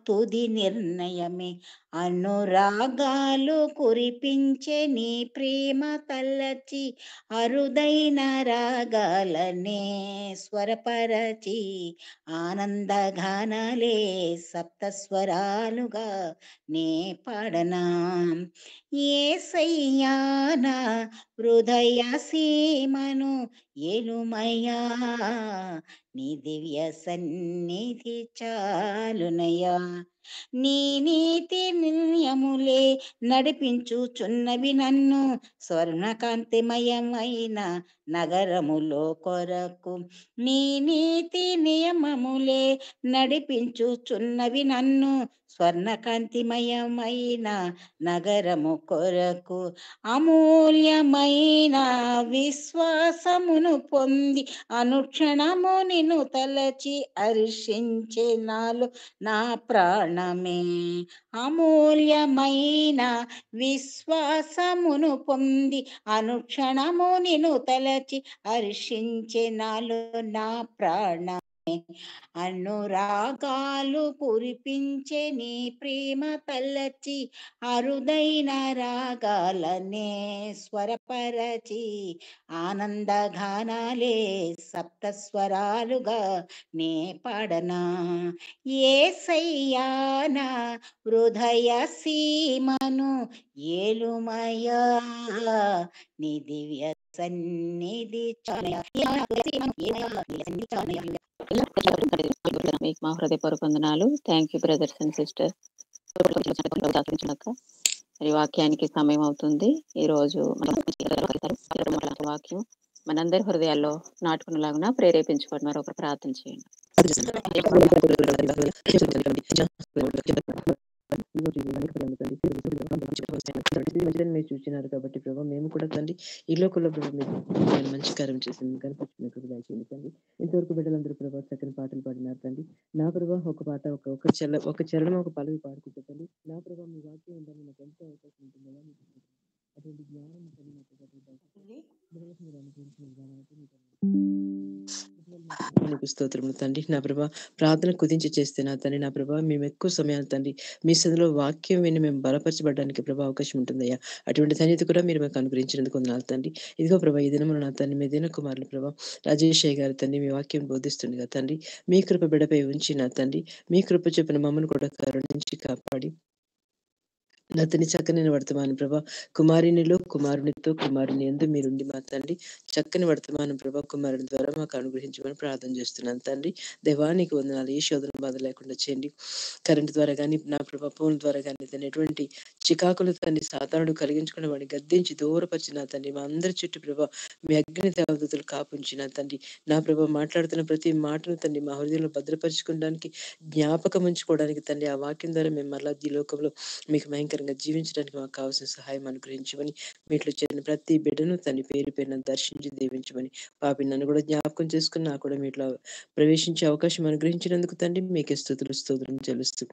తుది నిర్ణయమే. అనురాగాలు కురిపించే నీ ప్రేమ తలచి అరుదైన రాగాలనే స్వరపరచి ఆనందగానాలే సప్తస్వరాలుగా నే పాడనా. యేసయ్యా నా హృదయ సీమను ఏలుమయ్యా, నీ దివ్య సన్నిధి చాలునయ్యా. నీ నీతి నియములే నడిపించుచున్నవి నన్ను స్వర్ణకాంతిమయమైన నగరములో కొరకు. నీ నీతి నియమములే నడిపించుచున్నవి నన్ను స్వర్ణకాంతిమయమైన నగరము కొరకు. అమూల్యమైన విశ్వాసమును పొంది అనుక్షణము నిన్ను తలచి హర్షించే నాలో నా ప్రాణమే. అమూల్యమైన విశ్వాసమును పొంది అనుక్షణము నిన్ను తలచి హర్షించే నాలో నా ప్రాణమే. అనురాగాలు కురిపించే నీ ప్రేమ తలచి అరుదైన రాగాలనే స్వరపరచి ఆనందగానాలే సప్తస్వరాలుగా నే పాడనా. యేసయ్యా నా హృదయ సీమను ఏలుమయ్యా, నీ దివ్య సన్నిధి మీకు మా హృదయపూర్వక వందనాలు. Thank you brothers and sister. మరి వాక్యానికి సమయం అవుతుంది. ఈ రోజు వాక్యం మనందరి హృదయాల్లో నాటుకునేలాగా ప్రేరేపించుకున్నారు. ఒక ప్రార్థన చేయండి. మీరు చూసినారు కాబట్టి ప్రభావ మేము కూడా తండ్రి ఈ లోకంలో మీరు మంచి కార్యం చేసింది కనిపించిన దయచేయండి తండ్రి. ఇంతవరకు బిడ్డలందరూ ప్రభావ చక్కని పాటలు పాడినారు తండ్రి. నా ప్రభావ ఒక పాట ఒక చరణం ఒక పల్లవి పాడుకుంటే తండ్రి నా ప్రభావ మీ వాక్యం ఉందని నాకు ఎంతో అవకాశం ఉంటుంది కదా. అటువంటి జ్ఞానం మీరు అనుగ్రహించిన మీకు స్తోత్రములు తండ్రి. నా ప్రభా ప్రార్థన కుదించి చేస్తే నా తండ్రి నా ప్రభా మేము ఎక్కువ సమయాన్ని తండ్రి మీ సదిలో వాక్యం విని మేము బలపరచబడడానికి ప్రభా అవకాశం ఉంటుందయ్యా. అటువంటి ధన్యత కూడా మీరు మాకు అనుగ్రహించినందుకు వందనాలు తండ్రి. ఇదిగో ప్రభా ఈ దినమున నా తండ్రి మీ దిన కుమారులు ప్రభా రాజేశ్వరి గారు తండ్రి మీ వాక్యం బోధిస్తుండగా తండ్రి మీ కృప బిడపై ఉంచి నా తండ్రి మీ కృప చెప్పిన మమ్మల్ని కూడా కరుణించి కాపాడి అతని చక్కని వర్తమానం ప్రభా కుమారునిలో కుమారునితో కుమారుని యందు మీరుండి మా తండ్రి చక్కని వర్తమానం ప్రభా కుమారుని ద్వారా మాకు అనుగ్రహించమని ప్రార్థన చేస్తున్నాను తండ్రి. దేవానికి వందనాలు. ఏ శోధన బాధ లేకుండా చేయండి. కరెంట్ ద్వారా కానీ నా ప్రభా ఫోన్ ద్వారా కానీ తను ఎటువంటి చికాకులు తండ్రి సాధారణుడు కలిగించుకున్న వాడిని గద్దించి దూరపరిచిన తండ్రి మా అందరి చుట్టూ ప్రభా మీ అగ్ని దేవదూతలు కాపుంచిన తండ్రి నా ప్రభా మాట్లాడుతున్న ప్రతి మాటను తండ్రి మా హృదయంలో భద్రపరచుకోవడానికి జ్ఞాపకం ఉంచుకోవడానికి తండ్రి ఆ వాక్యం ద్వారా మేము మళ్ళా ఈ లోకంలో మీకు భయంకరంగా జీవించడానికి మాకు కావాల్సిన సహాయం అనుగ్రహించమని మీట్లో చేరిన ప్రతి బిడ్డను తన పేరు పేరున దర్శించి దీవించమని పాపి నన్ను కూడా జ్ఞాపకం చేసుకుని నాకు కూడా మీట్లో ప్రవేశించే అవకాశం అనుగ్రహించినందుకు తండ్రి మీకే స్తోత్రం చెల్లిస్తూ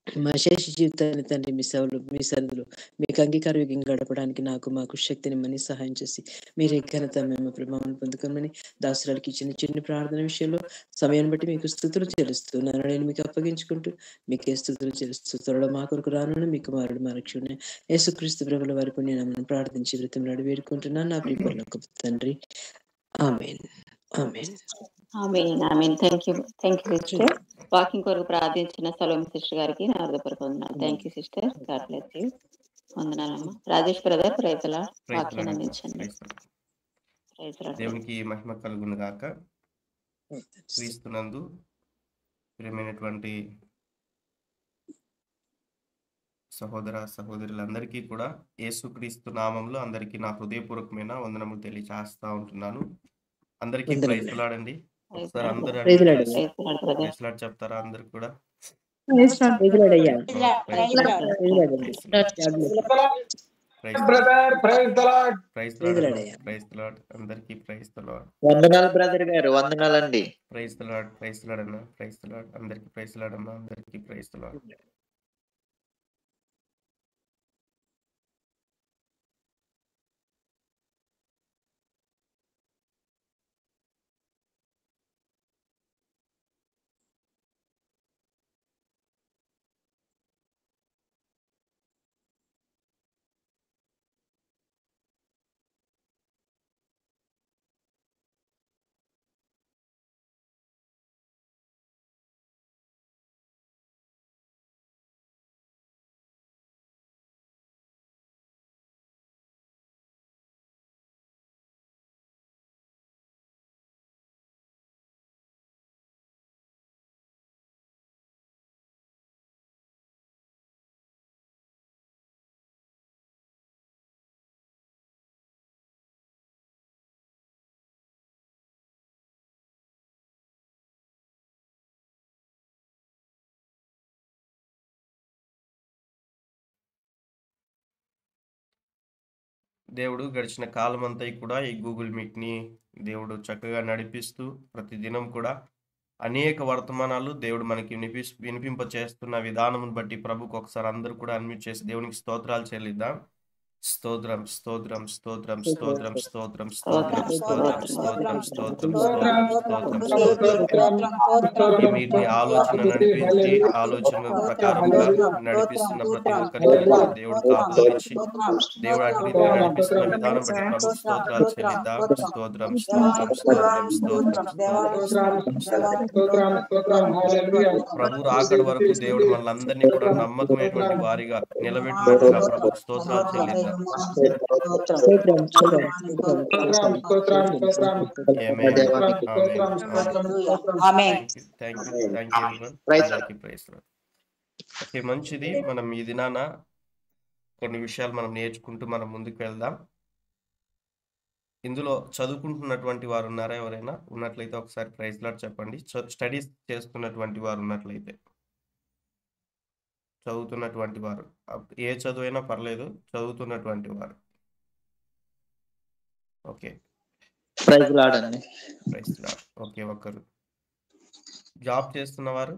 మా శేష జీవితాన్ని తండ్రి మీ సేవలు మీ సన్నిధిలో మీకు అంగీకారయోగ్యంగా గడపడానికి మాకు శక్తిని మనీ సహాయం చేసి మీరే ఘనత మేము ప్రభావం పొందుకోమని దాసురాలకి చిన్న ప్రార్థన విషయంలో సమయాన్ని బట్టి మీకు స్తుతులు చెల్లిస్తున్నాను. నేను మీకు అప్పగించుకుంటూ మీకే స్తుతులు చెల్లిస్తూ త్వరలో మా కొరకు రానున్న మీ కుమారుడు మా రక్షకుడైన యేసుక్రీస్తు ప్రభుల వారి పుణ్యనామమును ప్రార్థించి వృత్తిని వేడుకుంటున్నాను నా ప్రియ పరలోకపు తండ్రి. Amen amen amen amen. Thank you sister. Walking కొరకు ప్రార్థించిన సలోమి సిస్టర్ గారికి నా హృదయపూర్వక వందనాలు. Thank you sister. God bless you. వందనాలమ్మా. Rajesh brother praise lord. వాక్యాన్ని అందించండి. Praise lord. దేవునికి మహిమ కలుగును గాక. క్రీస్తునందు ప్రియమైనటువంటి సహోదర సహోదరులందరికీ కూడా యేసుక్రీస్తు నామంలో అందరికీ నా హృదయపూర్వకమైన వందనములు తెలియజేస్తా ఉంటున్నాను. అందరికీ ప్రైజ్ లార్డ్. ఒకసారి అందరూ ప్రైజ్ లార్డ్ చెప్తారా? అందరు కూడా ప్రైజ్ లార్డ్. అందరికీ ప్రైజ్ లార్డ్. వందనాలు బ్రదర్ గారు. వందనాలండి. ప్రైజ్ లార్డ్ అన్న. Praise lord. అందరికీ ప్రైజ్ లార్డ్ అమ్మా. అందరికీ ప్రైజ్ లార్డ్. దేవుడు గడిచిన కాలం అంతా కూడా ఈ గూగుల్ మీట్ని దేవుడు చక్కగా నడిపిస్తూ ప్రతిదినం కూడా అనేక వర్తమానాలు దేవుడు మనకి వినిపింప చేస్తున్న విధానమును బట్టి ప్రభుకు ఒకసారి అందరూ కూడా అన్మ్యూట్ చేసి దేవునికి స్తోత్రాలు చెల్లిద్దాం. స్తోత్రం స్తోత్రం స్తోత్రం స్తోత్రం స్తోత్రం స్తోత్రం స్తోత్రం స్తోత్రం స్తోత్రం స్తోత్రం స్తోత్రం. ఈ మీటిని ఆలోచన నడిపించి ఆలోచన ప్రకారంగా నడిపిస్తున్న ప్రతి ఒక్కరికి దేవుడు కాపుదలిచ్చి దేవుడు అటు రీతిగా నడిపిస్తున్న విధానం బట్టి ప్రభు స్తోత్రాలు చెల్లిద్దాం. స్తోత్రం స్తోత్రం స్తోత్రం స్తోత్రం. ప్రభు రాకడ వరకు దేవుడు మనల్ని కూడా నమ్మకమైనటువంటి వారిగా నిలబెట్టినట్టుగా ప్రభు స్తోత్రాలు చెల్లిద్దాం. ఓకే, మంచిది. మనం ఈ దినాన కొన్ని విషయాలు మనం నేర్చుకుంటూ మనం ముందుకు వెళ్దాం. ఇందులో చదువుకుంటున్నటువంటి వారు ఉన్నారా? ఎవరైనా ఉన్నట్లయితే ఒకసారి ప్రైజ్ లార్డ్ చెప్పండి. స్టడీస్ చేస్తున్నటువంటి వారు ఉన్నట్లయితే, చదువుతున్నటువంటి వారు, ఏ చదువైనా పర్లేదు, చదువుతున్నటువంటి వారు. ఓకే, ప్రైజ్ లార్డ్ అండి. Praise lord. ఓకే, ఒకరు జాబ్ చేస్తున్నవారు,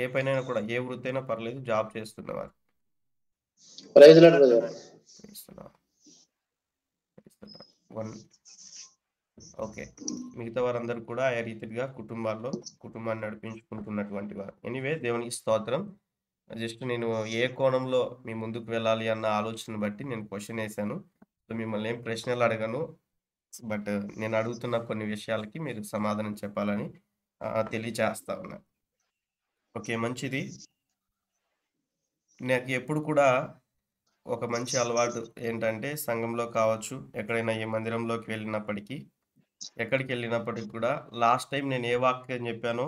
ఏ పైన కూడా, ఏ వృత్తి అయినా పర్లేదు, జాబ్ చేస్తున్నవారు. Praise lord brother. ఓకే, మిగతా వారందరూ కూడా ఆ రీతిగా కుటుంబాన్ని నడిపించుకుంటున్నటువంటి వారు. ఎనీవే, దేవునికి స్తోత్రం. జస్ట్ నేను ఏ కోణంలో మీ ముందుకు వెళ్ళాలి అన్న ఆలోచన బట్టి నేను క్వశ్చన్ వేసాను. సో మిమ్మల్ని ఏం ప్రశ్నలు అడగను, బట్ నేను అడుగుతున్న కొన్ని విషయాలకి మీరు సమాధానం చెప్పాలని తెలియచేస్తా ఉన్నా. ఓకే, మంచిది. నాకు ఎప్పుడు కూడా ఒక మంచి అలవాటు ఏంటంటే, సంఘంలో కావచ్చు, ఎక్కడైనా ఏ మందిరంలోకి వెళ్ళినప్పటికీ, ఎక్కడికి వెళ్ళినప్పటికీ కూడా లాస్ట్ టైం నేను ఏ వాక్యం చెప్పానో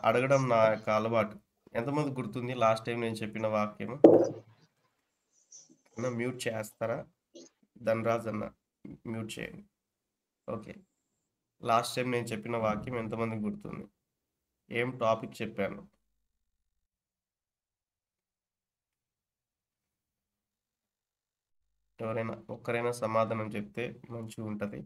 అడగడం నా యొక్క అలవాటు. ఎంతమంది గుర్తుంది లాస్ట్ టైం నేను చెప్పిన వాక్యం? అన్న మ్యూట్ చేస్తారా? ధనరాజ్ అన్న మ్యూట్ చేయండి. ఓకే, లాస్ట్ టైం నేను చెప్పిన వాక్యం ఎంతమందికి గుర్తుంది? ఏం టాపిక్ చెప్పాను? ఎవరైనా ఒక్కరైనా సమాధానం చెప్తే మంచిగా ఉంటుంది.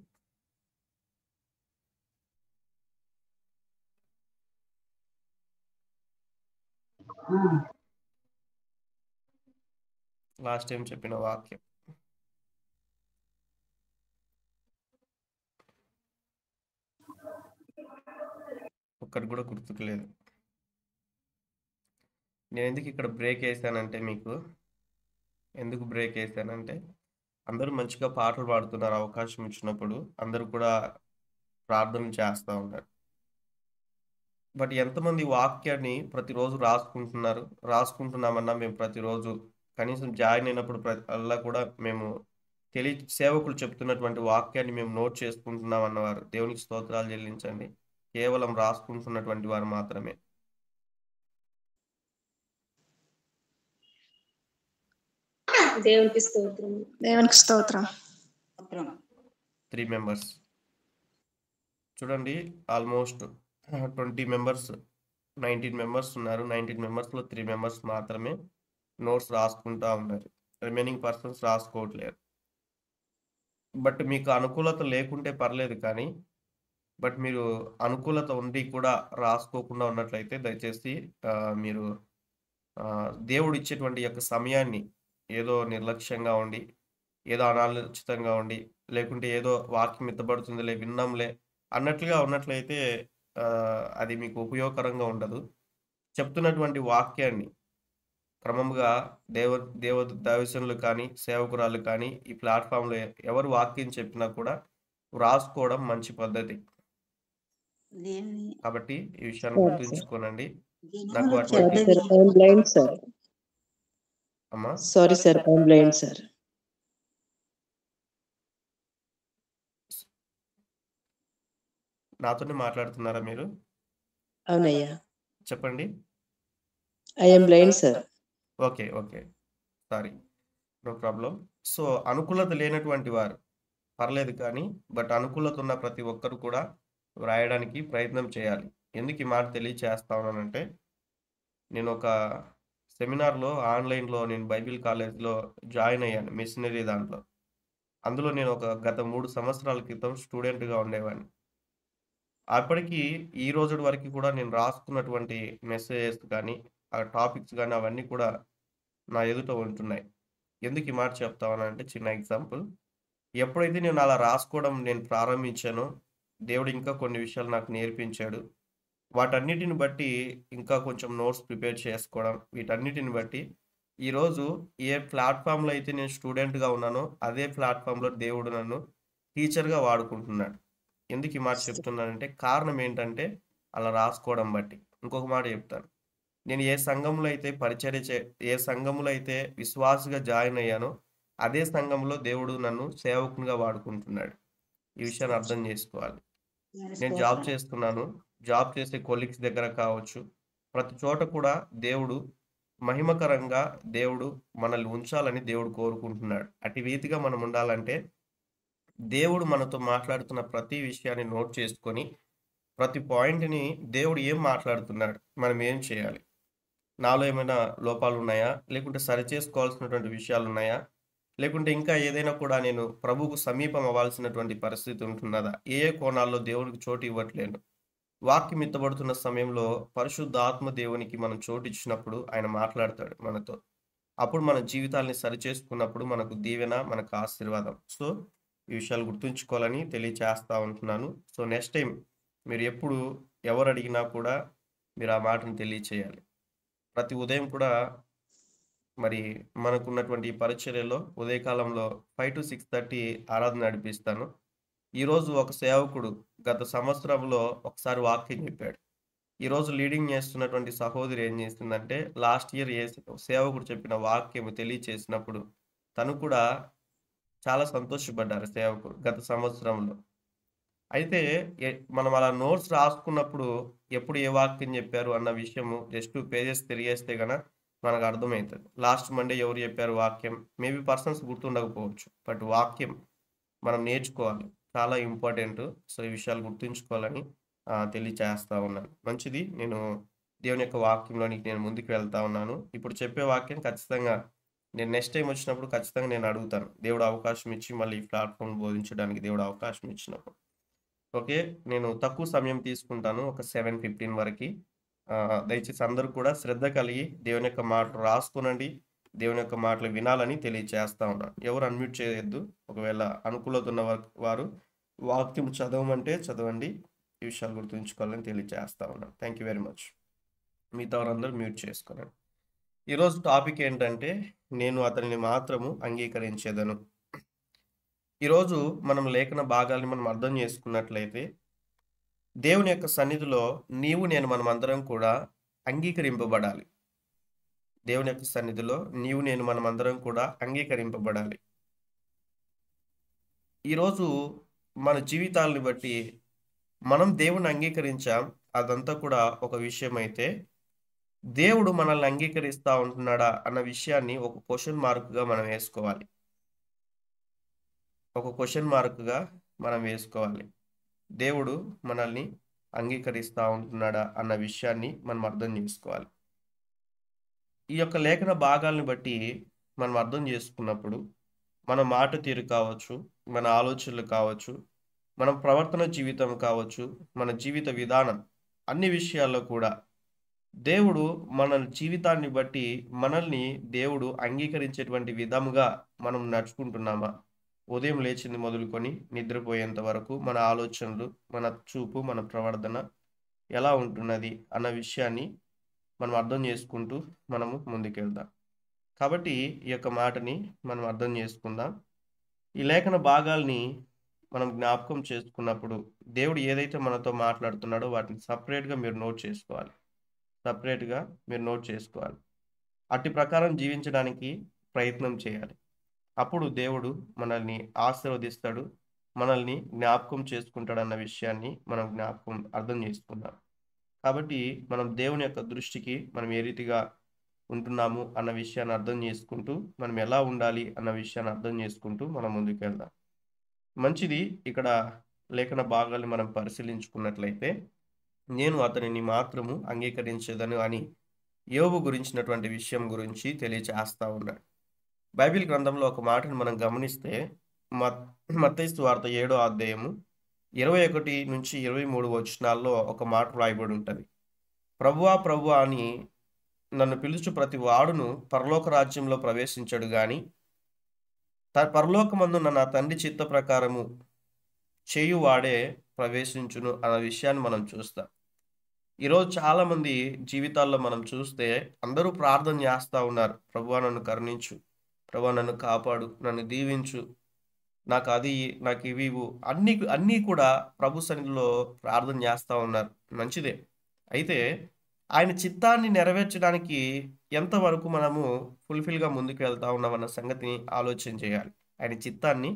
లాస్ట్ టైం చెప్పిన వాక్యం ఒక్కటి కూడా గుర్తుకులేదు. నేను ఎందుకు ఇక్కడ బ్రేక్ వేసానంటే, మీకు ఎందుకు బ్రేక్ వేసానంటే, అందరూ మంచిగా పాటలు పాడుతున్నారు, అవకాశం ఇచ్చినప్పుడు అందరూ కూడా ప్రార్థన చేస్తూ ఉన్నారు. బట్ ఎంతమంది వాక్యాన్ని ప్రతిరోజు రాసుకుంటున్నామన్నా మేము ప్రతిరోజు కనీసం జాయిన్ అయినప్పుడు అలా కూడా మేము సేవకులు చెప్తున్నటువంటి వాక్యాన్ని మేము నోట్ చేసుకుంటున్నాం అన్నవారు దేవునికి స్తోత్రాలు చెల్లించండి. కేవలం రాసుకుంటున్నటువంటి వారు మాత్రమే. దేవునికి స్తోత్రం. దేవునికి స్తోత్రం. 3 మెంబర్స్ చూడండి, ఆల్మోస్ట్ 20 మెంబర్స్, 19 మెంబర్స్ ఉన్నారు. 19 మెంబర్స్లో 3 మెంబర్స్ మాత్రమే నోట్స్ రాసుకుంటా ఉన్నారు. Remaining persons రాసుకోవట్లేరు. బట్ మీకు అనుకూలత లేకుంటే పర్లేదు, కానీ బట్ మీరు అనుకూలత ఉండి కూడా రాసుకోకుండా ఉన్నట్లయితే దయచేసి మీరు దేవుడు ఇచ్చేటువంటి యొక్క సమయాన్ని ఏదో నిర్లక్ష్యంగా ఉండి, ఏదో అనాలోచితంగా ఉండి, లేకుంటే ఏదో వాక్యం ఎత్తబడుతుందిలే, విన్నాంలే అన్నట్లుగా ఉన్నట్లయితే అది మీకు ఉపయోగకరంగా ఉండదు. చెప్తున్నటువంటి వాక్యాన్ని క్రమంగా దైవజనులు కానీ, సేవకురాలు కానీ, ఈ ప్లాట్ఫామ్లో ఎవరు వాక్యం చెప్పినా కూడా రాసుకోవడం మంచి పద్ధతి. కాబట్టి ఈ విషయాన్ని గుర్తుంచుకోనండి. నాకు అటువంటి అమ్మా, sorry sir, I'm blind sir. నాతోనే మాట్లాడుతున్నారా మీరు? అవునయ్యా, చెప్పండి. I'm blind sir. Okay, sorry, no problem. So అనుకూలత లేనటువంటి వారు పర్లేదు, కానీ బట్ అనుకూలత ఉన్న ప్రతి ఒక్కరు కూడా వ్రాయడానికి ప్రయత్నం చేయాలి. ఎందుకు ఈ మాట తెలియచేస్తా ఉన్నానంటే, నేను ఒక సెమినార్‌లో ఆన్‌లైన్‌లో నేను బైబిల్ కాలేజ్‌లో జాయిన్ అయ్యాను మిషనరీ దాంట్లో. అందులో నేను గత 3 సంవత్సరాల క్రితం స్టూడెంట్‌గా ఉండేవాడిని. అప్పటికి ఈ రోజుటి వరకు కూడా నేను రాసుకున్నటువంటి మెసేజెస్ గానీ, ఆ టాపిక్స్ గానీ అవన్నీ కూడా నా ఎదుట ఉంటున్నాయి. ఎందుకు ఈ మాట చెప్తా ఉన్నానంటే చిన్న ఎగ్జాంపుల్. ఎప్పుడైతే నేను అలా రాసుకోవడం నేను ప్రారంభించానో, దేవుడు ఇంకా కొన్ని విషయాలు నాకు నేర్పించాడు. వాటన్నిటిని బట్టి ఇంకా కొంచెం నోట్స్ ప్రిపేర్ చేసుకోవడం, వీటన్నిటిని బట్టి ఈరోజు ఏ ప్లాట్‌ఫామ్‌లో అయితే నేను స్టూడెంట్‌గా ఉన్నానో, అదే ప్లాట్‌ఫామ్‌లో దేవుడు నన్ను టీచర్‌గా వాడుకుంటున్నాడు. ఎందుకు ఈ మాట చెప్తున్నానంటే, కారణం ఏంటంటే అలా రాసుకోవడం బట్టి. ఇంకొక మాట చెప్తాను. నేను ఏ సంఘంలో అయితే విశ్వాసిగా జాయిన్ అయ్యానో, అదే సంఘంలో దేవుడు నన్ను సేవకునిగా వాడుకుంటున్నాడు. ఈ విషయాన్ని అర్థం చేసుకోవాలి. నేను జాబ్ చేస్తున్నాను. జాబ్ చేసే కొలీగ్స్ దగ్గర కావచ్చు, ప్రతి చోట కూడా మహిమకరంగా దేవుడు మనల్ని ఉంచాలని దేవుడు కోరుకుంటున్నాడు. అట్టి రీతిగా మనం ఉండాలంటే, దేవుడు మనతో మాట్లాడుతున్న ప్రతి విషయాన్ని నోట్ చేసుకొని, ప్రతి పాయింట్‌ని దేవుడు ఏం మాట్లాడుతున్నాడు? మనం ఏం చేయాలి? నాలో ఏమైనా లోపాలున్నాయా? లేకుంటే సరిచేసుకోవాల్సినటువంటి విషయాలున్నాయా? లేకుంటే ఇంకా ఏదైనా కూడా నేను ప్రభువుకు సమీపం అవ్వాల్సినటువంటి పరిస్థితి ఉంటున్నదా? ఏ ఏ కోణాల్లో దేవునికి చోటు ఇవ్వట్లేను? వాక్యం ఎత్తబడుతున్న సమయంలో పరిశుద్ధ ఆత్మ దేవునికి మనం చోటిచ్చినప్పుడు ఆయన మాట్లాడతాడు మనతో. అప్పుడు మన జీవితాల్ని సరిచేసుకున్నప్పుడు మనకు దీవెన, మనకు ఆశీర్వాదం. సో, ఈ విషయాలు గుర్తుంచుకోవాలని తెలియచేస్తా ఉంటున్నాను. సో, నెక్స్ట్ టైమ్ మీరు ఎప్పుడు ఎవరు అడిగినా కూడా మీరు ఆ మాటను తెలియచేయాలి. ప్రతి ఉదయం కూడా మరి మనకున్నటువంటి ఈ పరిచర్యలో ఉదయకాలంలో 5-6:30 ఆరాధన నడిపిస్తాను. ఈరోజు ఒక సేవకుడు గత సంవత్సరంలో ఒకసారి వాక్యం చెప్పాడు. ఈరోజు లీడింగ్ చేస్తున్నటువంటి సహోదరి ఏం చేసిందంటే, లాస్ట్ ఇయర్ సేవకుడు చెప్పిన వాక్యము తెలియచేసినప్పుడు తను కూడా చాలా సంతోషపడ్డారు సేవకుడు గత సంవత్సరంలో. అయితే మనం అలా నోట్స్ రాసుకున్నప్పుడు ఎప్పుడు ఏ వాక్యం చెప్పారు అన్న విషయము జస్ట్ పేజెస్ తిరిగేస్తే గన మనకు అర్థమవుతుంది. లాస్ట్ మండే ఎవరు చెప్పారు వాక్యం? Maybe persons గుర్తుండకపోవచ్చు. బట్ వాక్యం మనం నేర్చుకోవాలి. చాలా ఇంపార్టెంట్. సో, ఈ విషయాలు గుర్తుంచుకోవాలని తెలియచేస్తా ఉన్నాను. మంచిది. నేను దేవుని యొక్క వాక్యంలోనికి నేను ముందుకు వెళ్తా ఉన్నాను. ఇప్పుడు చెప్పే వాక్యం ఖచ్చితంగా నేను నెక్స్ట్ టైమ్ వచ్చినప్పుడు ఖచ్చితంగా నేను అడుగుతాను. దేవుడు అవకాశం ఇచ్చి మళ్ళీ ఈ ప్లాట్‌ఫామ్ బోధించడానికి దేవుడు అవకాశం ఇచ్చినప్పుడు. ఓకే. నేను తక్కువ సమయం తీసుకుంటాను. ఒక 7:15 వరకి. దయచేసి అందరూ కూడా శ్రద్ధ కలిగి దేవుని యొక్క మాటలు రాసుకొనండి. దేవుని యొక్క మాటలు వినాలని తెలియచేస్తా ఉన్నాను. ఎవరు అన్‌మ్యూట్ చేయొద్దు. ఒకవేళ అనుకూలత ఉన్న వారు వాక్యం చదవమంటే చదవండి. ఈ విషయాలు గుర్తుంచుకోవాలని తెలియచేస్తా ఉన్నాను. Thank you very much. మిగతా వారందరూ మ్యూట్ చేసుకోనండి. ఈరోజు టాపిక్ ఏంటంటే, నేను అతనిని మాత్రము అంగీకరించెదను. ఈరోజు మనం లేఖన భాగాల్ని మనం అర్థం చేసుకున్నట్లయితే, దేవుని యొక్క సన్నిధిలో నీవు నేను మనమందరం కూడా అంగీకరింపబడాలి. దేవుని యొక్క సన్నిధిలో నీవు నేను మనమందరం కూడా అంగీకరింపబడాలి. ఈరోజు మన జీవితాలని బట్టి మనం దేవుని అంగీకరించాం. అదంతా కూడా ఒక విషయం అయితే, దేవుడు మనల్ని అంగీకరిస్తా ఉంటున్నాడా అన్న విషయాన్ని ఒక క్వెషన్ మార్క్‌గా మనం వేసుకోవాలి. ఒక క్వెషన్ మార్క్‌గా మనం వేసుకోవాలి. దేవుడు మనల్ని అంగీకరిస్తా ఉంటున్నాడా అన్న విషయాన్ని మనం అర్థం చేసుకోవాలి. ఈ యొక్క లేఖన భాగాల్ని బట్టి మనం అర్థం చేసుకున్నప్పుడు, మన మాట తీరు కావచ్చు, మన ఆలోచనలు కావచ్చు, మన ప్రవర్తన జీవితం కావచ్చు, మన జీవిత విధానం అన్ని విషయాల్లో కూడా దేవుడు మన జీవితాన్ని బట్టి మనల్ని దేవుడు అంగీకరించేటువంటి విధముగా మనం నడుచుకుంటున్నామా? ఉదయం లేచింది మొదలుకొని నిద్రపోయేంత వరకు మన ఆలోచనలు, మన చూపు, మన ప్రవర్తన ఎలా ఉంటున్నది అన్న విషయాన్ని మనం అర్థం చేసుకుంటూ మనము ముందుకెళ్దాం. కాబట్టి ఈ యొక్క మాటని మనం అర్థం చేసుకుందాం. ఈ లేఖన భాగాల్ని మనం జ్ఞాపకం చేసుకున్నప్పుడు దేవుడు ఏదైతే మనతో మాట్లాడుతున్నాడో వాటిని సెపరేట్‌గా మీరు నోట్ చేసుకోవాలి. సెపరేట్‌గా మీరు నోట్ చేసుకోవాలి. అట్టి ప్రకారం జీవించడానికి ప్రయత్నం చేయాలి. అప్పుడు దేవుడు మనల్ని ఆశీర్వదిస్తాడు. మనల్ని జ్ఞాపకం చేసుకుంటాడన్న విషయాన్ని మనం అర్థం చేసుకుందాం. కాబట్టి మనం దేవుని యొక్క దృష్టికి మనం ఏ రీతిగా ఉంటున్నాము అన్న విషయాన్ని అర్థం చేసుకుంటూ, మనం ఎలా ఉండాలి అన్న విషయాన్ని అర్థం చేసుకుంటూ మనం ముందుకెళ్దాం. మంచిది. ఇక్కడ లేఖన భాగాల్ని మనం పరిశీలించుకున్నట్లయితే, నేను అతనిని మాత్రము అంగీకరించెదను అని యోబు గురించినటువంటి విషయం గురించి తెలియచేస్తా ఉన్నాడు. బైబిల్ గ్రంథంలో ఒక మాటను మనం గమనిస్తే మత్తయి సువార్త 7వ అధ్యాయము 21 నుంచి 23 వచనాల్లో ఒక మాట రాయబడి ఉంటుంది. ప్రభువా ప్రభువా అని నన్ను పిలుచు ప్రతి వాడును పరలోక రాజ్యంలో ప్రవేశించడు గాని పరలోకమందున్న నా తండ్రి చిత్త ప్రకారము చేయువాడే ప్రవేశించును అన్న విషయాన్ని మనం చూస్తాం. ఈరోజు చాలా మంది జీవితాల్లో మనం చూస్తే అందరూ ప్రార్థన చేస్తూ ఉన్నారు. ప్రభువా నన్ను కరుణించు, ప్రభువా నన్ను కాపాడు, నన్ను దీవించు, నాకు అది నాకు ఇవి అన్నీ కూడా ప్రభు సన్నిధిలో ప్రార్థన చేస్తూ ఉన్నారు. మంచిదే. అయితే ఆయన చిత్తాన్ని నెరవేర్చడానికి ఎంతవరకు మనము ఫుల్ఫిల్గా ముందుకు వెళ్తా ఉన్నామన్న సంగతిని ఆలోచన చేయాలి. ఆయన చిత్తాన్ని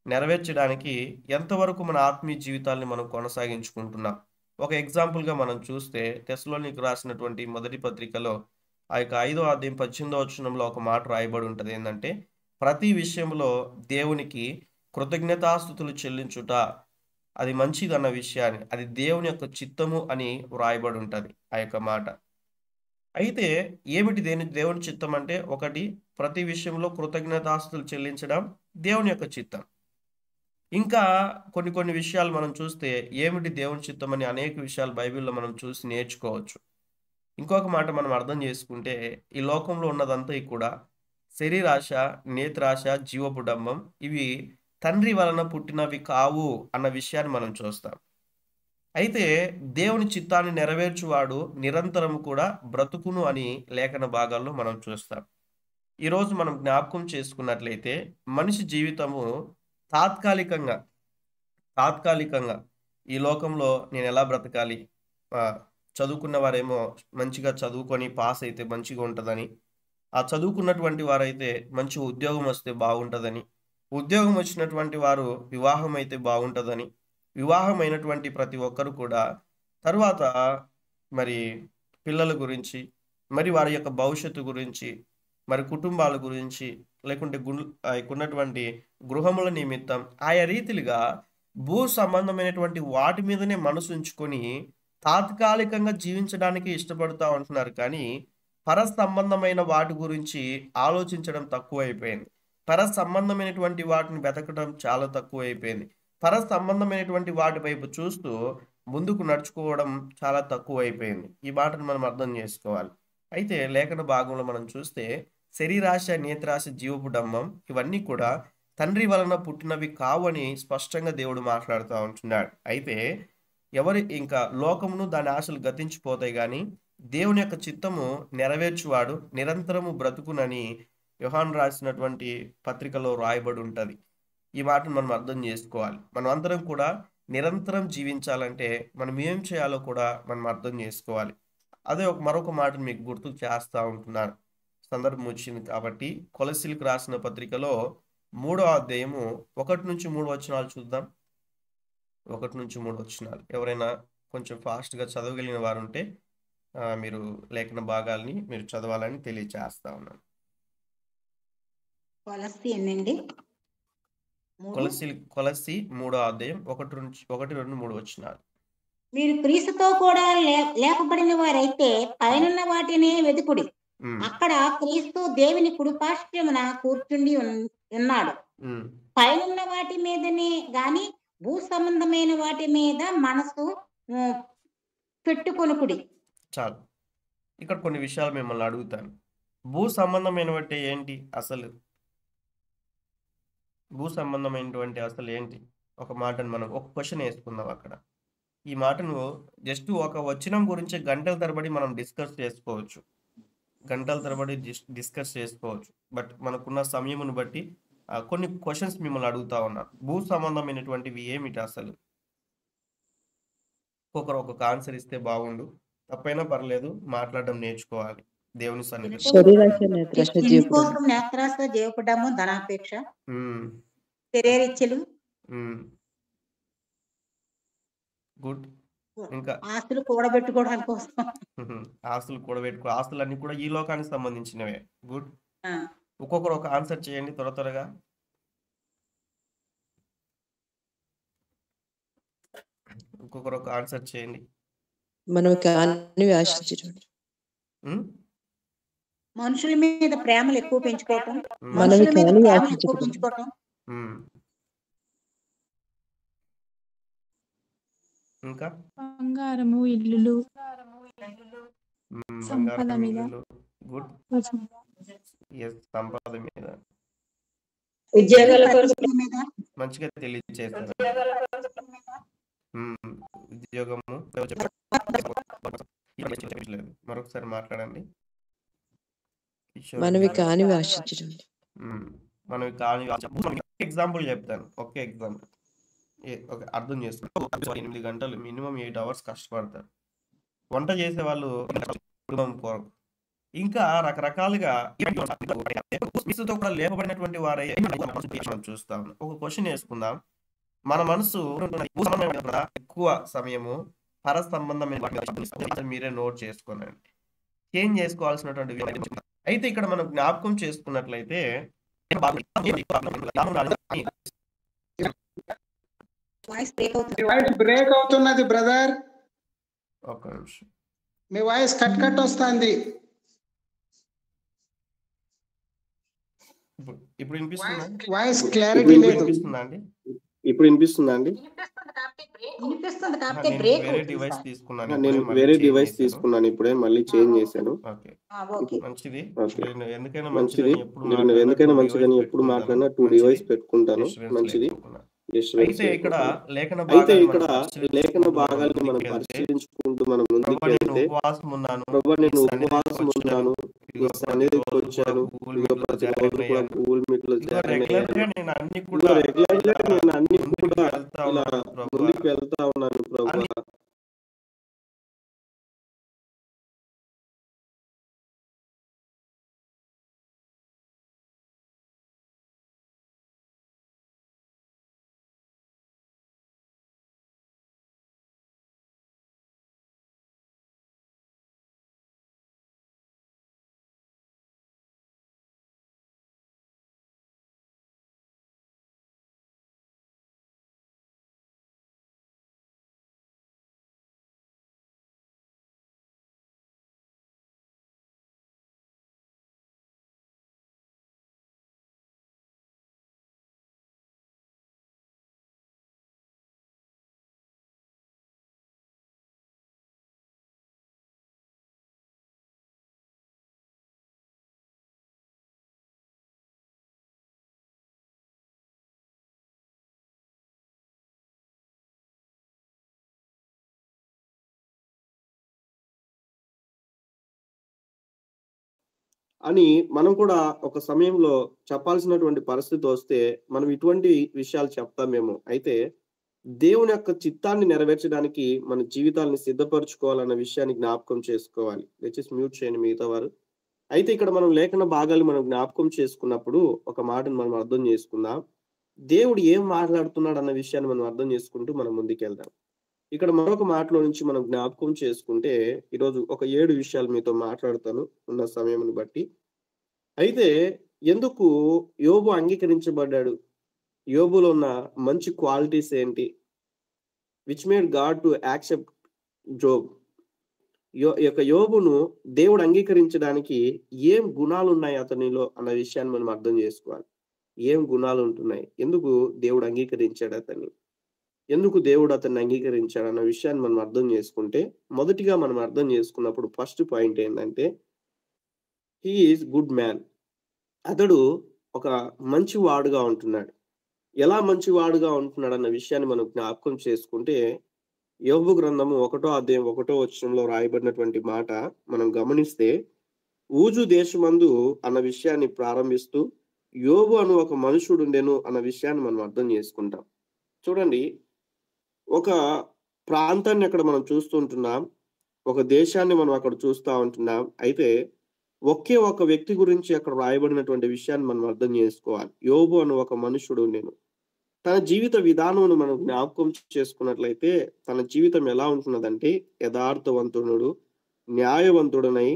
నెరవేర్చడానికి ఎంతవరకు మన ఆత్మీయ జీవితాన్ని మనం కొనసాగించుకుంటున్నాం. ఒక ఎగ్జాంపుల్గా మనం చూస్తే తెస్సలోనికీయులకు రాసినటువంటి మొదటి పత్రికలో ఆ యొక్క 5వ అధ్యాయం 18వ వచనంలో ఒక మాట రాయబడి ఉంటుంది. ఏంటంటే, ప్రతి విషయంలో దేవునికి కృతజ్ఞతాస్తుతులు చెల్లించుట అది మంచిదన్న విషయాన్ని, అది దేవుని యొక్క చిత్తము అని వ్రాయబడి ఉంటుంది ఆ యొక్క మాట. అయితే ఏమిటి దేవుని చిత్తం అంటే, ఒకటి ప్రతి విషయంలో కృతజ్ఞతాస్తుతులు చెల్లించడం దేవుని యొక్క చిత్తం. ఇంకా కొన్ని విషయాలు మనం చూస్తే ఏమిటి దేవుని చిత్తం అని అనేక విషయాలు బైబిల్లో మనం చూసి నేర్చుకోవచ్చు. ఇంకొక మాట మనం అర్థం చేసుకుంటే, ఈ లోకంలో ఉన్నదంతా కూడా శరీరాశ, నేత్రాశ, జీవపు డంబం ఇవి తండ్రి వలన పుట్టినవి కావు అన్న విషయాన్ని మనం చూస్తాం. అయితే దేవుని చిత్తాన్ని నెరవేర్చువాడు నిరంతరం కూడా బ్రతుకును అని లేఖన భాగాల్లో మనం చూస్తాం. ఈరోజు మనం జ్ఞాపకం చేసుకున్నట్లయితే మనిషి జీవితము తాత్కాలికంగా ఈ లోకంలో నేను ఎలా బ్రతకాలి, చదువుకున్న వారేమో మంచిగా చదువుకొని పాస్ అయితే మంచిగా ఉంటుందని, ఆ చదువుకున్నటువంటి వారైతే మంచి ఉద్యోగం వస్తే బాగుంటుందని, ఉద్యోగం వచ్చినటువంటి వారు వివాహం అయితే బాగుంటుందని, వివాహం అయినటువంటి ప్రతి ఒక్కరు కూడా తర్వాత మరి పిల్లల గురించి, మరి వారి యొక్క భవిష్యత్తు గురించి, మరి కుటుంబాల గురించి, లేకుంటే ఉన్నటువంటి గృహముల నిమిత్తం ఆయా రీతిలుగా భూ సంబంధమైనటువంటి వాటి మీదనే మనసు ఉంచుకొని తాత్కాలికంగా జీవించడానికి ఇష్టపడుతూ ఉంటున్నారు. కానీ పర సంబంధమైన వాటి గురించి ఆలోచించడం తక్కువైపోయింది. పర సంబంధమైనటువంటి వాటిని వెతకడం చాలా తక్కువైపోయింది. పర సంబంధమైనటువంటి వాటి వైపు చూస్తూ ముందుకు నడుచుకోవడం చాలా తక్కువైపోయింది. ఈ మాటను మనం అర్థం చేసుకోవాలి. అయితే లేఖన భాగంలో మనం చూస్తే శరీరాశ, నేత్రాశ, జీవపు డంబం ఇవన్నీ కూడా తండ్రి వలన పుట్టినవి కావని స్పష్టంగా దేవుడు మాట్లాడుతూ ఉంటున్నాడు. అయితే ఎవరు ఇంకా లోకమును దాని ఆశలు గతించిపోతాయి, కానీ దేవుని యొక్క చిత్తము నెరవేర్చువాడు నిరంతరము బ్రతుకునని యోహాను రాసినటువంటి పత్రికలో రాయబడి ఉంటుంది. ఈ మాటను మనం అర్థం చేసుకోవాలి. మనం అందరం కూడా నిరంతరం జీవించాలంటే మనం ఏం చేయాలో కూడా మనం అర్థం చేసుకోవాలి. అదే మరొక మాటను మీకు గుర్తు చేస్తూ ఉంటున్నాను, సందర్భం వచ్చింది కాబట్టి. కొలస్సీలకు రాసిన పత్రికలో 3వ అధ్యాయము 1 నుంచి 3 వచనాలు చూద్దాం. 1 నుంచి 3 వచనాలు ఎవరైనా కొంచెం ఫాస్ట్గా చదవగలిగిన వారు ఉంటే మీరు లేఖన భాగాల్ని మీరు చదవాలని తెలియచేస్తా ఉన్నాను. కొలస్సీ 3వ అధ్యాయం 1, 2, 3 వచనాలు. మీరు క్రీస్తుతో కూడా లేపబడిన వారైతే పైనున్న వాటినే వెతుకుడి, అక్కడ క్రీస్తు దేవుని కుడిపార్శ్వమున కూర్చుండి ఉన్నాడు. పైనున్న వాటి మీదనే గాని భూ సంబంధమైన వాటి మీద మనసు పెట్టుకొనుకుడి. చాలు. ఇక్కడ కొన్ని విషయాలు మిమ్మల్ని అడుగుతాను. భూ సంబంధమైనటువంటి ఏంటి అసలు? భూ సంబంధమైనటువంటి అసలు ఏంటి? ఒక మాటను మనం ఒక క్వశ్చన్ వేసుకుందాం అక్కడ. ఈ మాటను జస్ట్ ఒక వచనం గురించి గంటల తరబడి మనం డిస్కస్ చేసుకోవచ్చు, బట్ మనకున్న సమయమును బట్టి కొన్ని క్వశ్చన్స్ మిమ్మల్ని అడుగుతా ఉన్నాను. భూ సంబంధమైనటువంటివి ఏమిటి అసలు? ఒక్కొక్క ఆన్సర్ ఇస్తే బాగుండు, తప్పైనా పర్లేదు, మాట్లాడడం నేర్చుకోవాలి దేవుని సన్నిధిలో. నేత్రాశ, జీవపడము, ధనాపేక్ష, శరీరిచ్చలు, గుడ్. ఇంకా ఆస్తులు కూడబెట్టుకోవడానికి కోసం, ఆస్తులన్నీ కూడా ఈ లోకానికి సంబంధించినవే. గుడ్. ఒక్కొక్కరు ఒక ఆన్సర్ చేయండి త్వరగా. ఒక్కొక్కరు ఒక ఆన్సర్ చేయండి. మనం మనుషుల మీద ప్రేమలు ఎక్కువ పెంచుకోవటం, మనవి మనుషుల మీద కానివి ప్రేమలు ఎక్కువ ఆశించకూడదు. పెంచుకోవటం. ఇంకా బంగారము, ఇల్లులు, సంపద బంగారం, మీద ఇల్లులు, గుడ్. ఎస్, సంపద మీద, ఉద్యోగాల కొరకు పరిస్థితుల మీద, మంచిగా తెలియజేస్తారు. ఉద్యోగము మరొకసారి మాట్లాడండి. మనవి కానివి ఆశించడం. మనవి కాని ఎగ్జాంపుల్ చెప్తాను. ఒకే ఎగ్జాంపుల్ అర్థం చేసుకోండి. 8 గంటలు మినిమం 8 hours కష్టపడతారు. వంట చేసే వాళ్ళు కుటుంబం కొరకు ఇంకా రకరకాలుగా క్రీస్తుతో కూడా లేపబడినటువంటి వారై మనం చూస్తాం. ఒక క్వశ్చన్ వేసుకుందాం. మన మనసు ఎక్కువ సమయము పర సంబంధమైన మీరే నోట్ చేసుకోనండి, చేంజ్ చేసుకోవాల్సినటువంటి. అయితే ఇక్కడ మనం జ్ఞాపకం చేసుకున్నట్లయితే వాయిస్ బ్రేక్ అవుతుంది. వాయిస్ బ్రేక్ అవుతున్నది బ్రదర్. ఒక్క నిమిషం, మీ వాయిస్ కట్ కట్ వస్తుంది. ఇప్పుడు వినిపిస్తుందా? వాయిస్ క్లారిటీ లేదు. వినిపిస్తుందా అండి? ఇప్పుడు వినిపిస్తుందా అండి? వినిపిస్తుంది కాకపోతే నేను బ్రేక్ వేరే అవుతుంది డివైస్ సార్. తీసుకున్నాను. నేను వేరే డివైస్ తీసుకున్నాను, ఇప్పుడే మళ్ళీ చేంజ్ చేశాను. Okay, okay. మంచిది. ఎందుకైనా ఎందుకైనా మంచిదని ఎప్పుడు మాట్లాడినా 2 device పెట్టుకుంటాను. మంచిది. అయితే ఇక్కడ లేఖన భాగాలను మనం పరిశీలించుకుంటూ మనం ముందుకు వెళ్తే, ఉపవాసం ఉన్నాను, ప్రభు నేను ఉపవాసం ఉన్నాను, నీ సన్నిధికి వచ్చాను, గూగుల్ మీట్ లో రెగ్యులర్గా నేను అన్ని కూడా ముందుకు వెళ్తా ఉన్నాను ప్రభు. అని మనం కూడా ఒక సమయంలో చెప్పాల్సినటువంటి పరిస్థితి వస్తే మనం ఇటువంటి విషయాలు చెప్తామేమో. అయితే దేవుని యొక్క చిత్తాన్ని నెరవేర్చడానికి మన జీవితాలను సిద్ధపరచుకోవాలన్న విషయాన్ని జ్ఞాపకం చేసుకోవాలి. దయచేసి మ్యూట్ చేయండి మిగతా వారు. అయితే ఇక్కడ మనం లేఖన భాగాలు మనం జ్ఞాపకం చేసుకున్నప్పుడు ఒక మాటను మనం అర్థం చేసుకుందాం. దేవుడు ఏం మాట్లాడుతున్నాడు అన్న విషయాన్ని మనం అర్థం చేసుకుంటూ మనం ముందుకెళ్దాం. ఇక్కడ మరొక మాటలో నుంచి మనం జ్ఞాపకం చేసుకుంటే, ఈరోజు ఒక 7 విషయాలు మీతో మాట్లాడతాను ఉన్న సమయం బట్టి. అయితే ఎందుకు యోబు అంగీకరించబడ్డాడు? యోబులో ఉన్న మంచి క్వాలిటీస్ ఏంటి? Which made God to accept Job. యొక్క యోబును దేవుడు అంగీకరించడానికి ఏం గుణాలు ఉన్నాయి అతనిలో అన్న విషయాన్ని మనం అర్థం చేసుకోవాలి. ఏం గుణాలు ఉంటున్నాయి, ఎందుకు దేవుడు అంగీకరించాడు అతన్ని, ఎందుకు దేవుడు అతన్ని అంగీకరించాడు అన్న విషయాన్ని మనం అర్థం చేసుకుంటే, మొదటిగా మనం అర్థం చేసుకున్నప్పుడు ఫస్ట్ పాయింట్ ఏంటంటే, హీ ఈజ్ గుడ్ మ్యాన్. అతడు ఒక మంచి వాడుగా ఉంటున్నాడు. ఎలా మంచి వాడుగా ఉంటున్నాడు అన్న విషయాన్ని మనం జ్ఞాపకం చేసుకుంటే, యోబు గ్రంథము 1వ అధ్యాయం 1వ వచనంలో రాయబడినటువంటి మాట మనం గమనిస్తే, ఊజు దేశమందు అన్న విషయాన్ని ప్రారంభిస్తూ యోబు అను ఒక మనుషుడు ఉండెను అన్న విషయాన్ని మనం అర్థం చేసుకుంటాం. చూడండి, ఒక ప్రాంతాన్ని అక్కడ మనం చూస్తుంటున్నాం, ఒక దేశాన్ని మనం అక్కడ చూస్తూ ఉంటున్నాం. అయితే ఒకే ఒక వ్యక్తి గురించి అక్కడ రాయబడినటువంటి విషయాన్ని మనం అర్థం చేసుకోవాలి. యోబు అను ఒక మనుషుడు ఉండెను. తన జీవిత విధానమును మనం జ్ఞాపకం చేసుకున్నట్లయితే తన జీవితం ఎలా ఉంటున్నదంటే, యథార్థవంతుడు, న్యాయవంతుడనై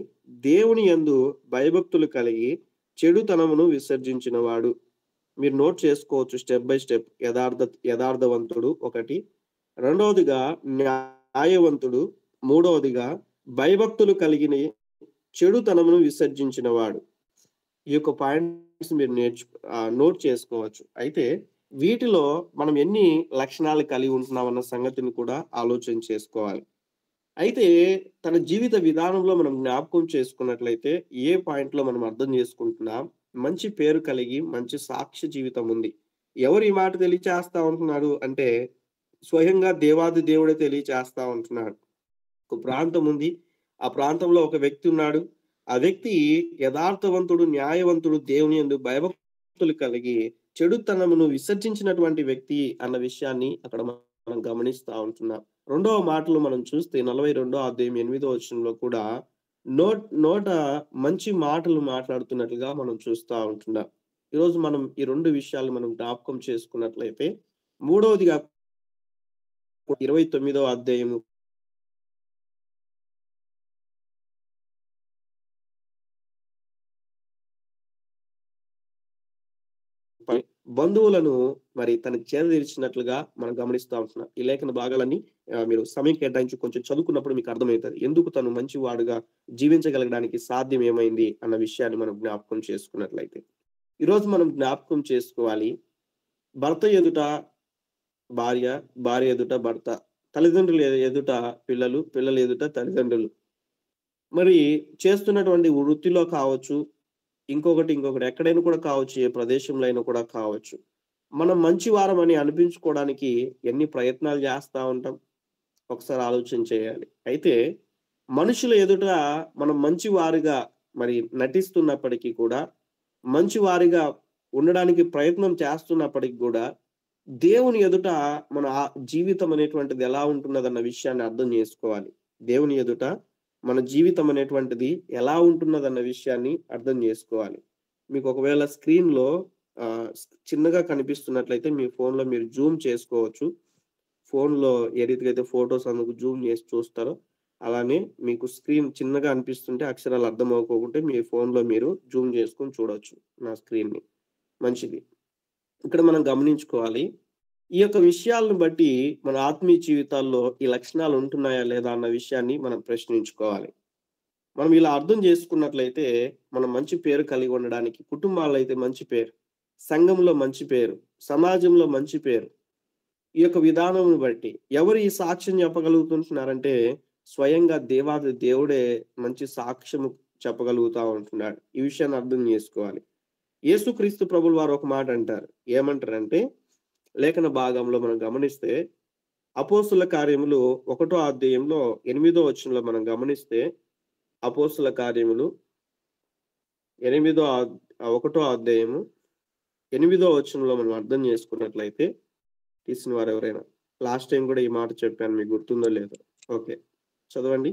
దేవుని యందు భయభక్తులు కలిగి చెడుతనమును విసర్జించిన వాడు. మీరు నోట్ చేసుకోవచ్చు స్టెప్ బై స్టెప్. యథార్థవంతుడు ఒకటి, రెండవదిగా న్యాయవంతుడు, మూడవదిగా భయభక్తులు కలిగిన చెడుతనమును విసర్జించిన వాడు. ఈ యొక్క పాయింట్స్ మీరు నోట్ చేసుకోవచ్చు. అయితే వీటిలో మనం ఎన్ని లక్షణాలు కలిగి ఉంటున్నామన్న సంగతిని కూడా ఆలోచన చేసుకోవాలి. అయితే తన జీవిత విధానంలో మనం జ్ఞాపకం చేసుకున్నట్లయితే ఏ పాయింట్లో మనం అర్థం చేసుకుంటున్నాం, మంచి పేరు కలిగి మంచి సాక్ష్య జీవితం ఉంది. ఎవరు ఈ మాట తెలియచేస్తా ఉంటున్నాడు అంటే స్వయంగా దేవాది దేవుడే తెలియచేస్తా ఉంటున్నాడు. ఒక ప్రాంతం ఉంది, ఆ ప్రాంతంలో ఒక వ్యక్తి ఉన్నాడు. ఆ వ్యక్తి యథార్థవంతుడు, న్యాయవంతుడు, దేవుని యందు భయభక్తులు కలిగి చెడుతనమును విసర్జించినటువంటి వ్యక్తి అన్న విషయాన్ని అక్కడ మనం గమనిస్తా ఉంటున్నాం. రెండవ మాటలు మనం చూస్తే 42వ అధ్యాయం 8వ వచనంలో కూడా నోట మంచి మాటలు మాట్లాడుతున్నట్లుగా మనం చూస్తా ఉంటున్నాం. ఈరోజు మనం ఈ రెండు విషయాలు మనం జ్ఞాపకం చేసుకున్నట్లయితే మూడవదిగా 29వ అధ్యాయము బంధువులను మరి తన చేరదీర్చినట్లుగా మనం గమనిస్తా ఉంటున్నాం. ఈ లేఖన భాగాలన్నీ మీరు సమయం కేటాయించి కొంచెం చదువుకున్నప్పుడు మీకు అర్థమవుతుంది ఎందుకు తను మంచి వాడుగా జీవించగలగడానికి సాధ్యం ఏమైంది అన్న విషయాన్ని మనం జ్ఞాపకం చేసుకున్నట్లయితే ఈరోజు మనం జ్ఞాపకం చేసుకోవాలి. భర్త ఎదుట భార్య, భార్య ఎదుట భర్త, తల్లిదండ్రులు ఎదుట పిల్లలు, పిల్లల ఎదుట తల్లిదండ్రులు. మరి చేస్తున్నటువంటి వృత్తిలో కావచ్చు, ఇంకొకటి ఎక్కడైనా కూడా కావచ్చు, ఏ ప్రదేశంలో అయినా కూడా కావచ్చు, మనం మంచి వారం అని అనిపించుకోవడానికి ఎన్ని ప్రయత్నాలు చేస్తా ఉంటాం ఒకసారి ఆలోచన చేయాలి. అయితే మనుషుల ఎదుట మనం మంచి వారిగా మరి నటిస్తున్నప్పటికీ కూడా, మంచి వారిగా ఉండడానికి ప్రయత్నం చేస్తున్నప్పటికీ కూడా దేవుని ఎదుట మన జీవితం అనేటువంటిది ఎలా ఉంటున్నదన్న విషయాన్ని అర్థం చేసుకోవాలి. దేవుని ఎదుట మన జీవితం అనేటువంటిది ఎలా ఉంటున్నదన్న విషయాన్ని అర్థం చేసుకోవాలి. మీకు ఒకవేళ స్క్రీన్ లో చిన్నగా కనిపిస్తున్నట్లయితే మీ ఫోన్ లో మీరు జూమ్ చేసుకోవచ్చు. ఫోన్ లో ఏ రీతిగా అయితే ఫొటోస్ అందుకు జూమ్ చేసి చూస్తారో అలానే మీకు స్క్రీన్ చిన్నగా అనిపిస్తుంటే, అక్షరాలు అర్థం అవ్వకుంటే మీ ఫోన్ లో మీరు జూమ్ చేసుకొని చూడొచ్చు నా స్క్రీన్ ని. మంచిది. ఇక్కడ మనం గమనించుకోవాలి, ఈ యొక్క విషయాలను బట్టి మన ఆత్మీయ జీవితాల్లో ఈ లక్షణాలు ఉంటున్నాయా లేదా అన్న విషయాన్ని మనం ప్రశ్నించుకోవాలి. మనం ఇలా అర్థం చేసుకున్నట్లయితే మనం మంచి పేరు కలిగి ఉండడానికి, కుటుంబాల్లో అయితే మంచి పేరు, సంఘంలో మంచి పేరు, సమాజంలో మంచి పేరు, ఈ యొక్క విధానం బట్టి ఎవరు ఈ సాక్ష్యం చెప్పగలుగుతుంటున్నారంటే స్వయంగా దేవాది దేవుడే మంచి సాక్ష్యము చెప్పగలుగుతా ఉంటున్నాడు. ఈ విషయాన్ని అర్థం చేసుకోవాలి. యేసుక్రీస్తు ప్రభులు వారు ఒక మాట అంటారు. ఏమంటారంటే లేఖన భాగంలో మనం గమనిస్తే అపోస్తుల కార్యములు 1వ అధ్యాయంలో 8వ వచనంలో మనం గమనిస్తే, అపోస్తుల కార్యములు 1వ అధ్యాయము 8వ వచనంలో మనం అర్థం చేసుకున్నట్లయితే, తీసిన వారు ఎవరైనా, లాస్ట్ టైం కూడా ఈ మాట చెప్పాను, మీకు గుర్తుందో లేదో. ఓకే, చదవండి.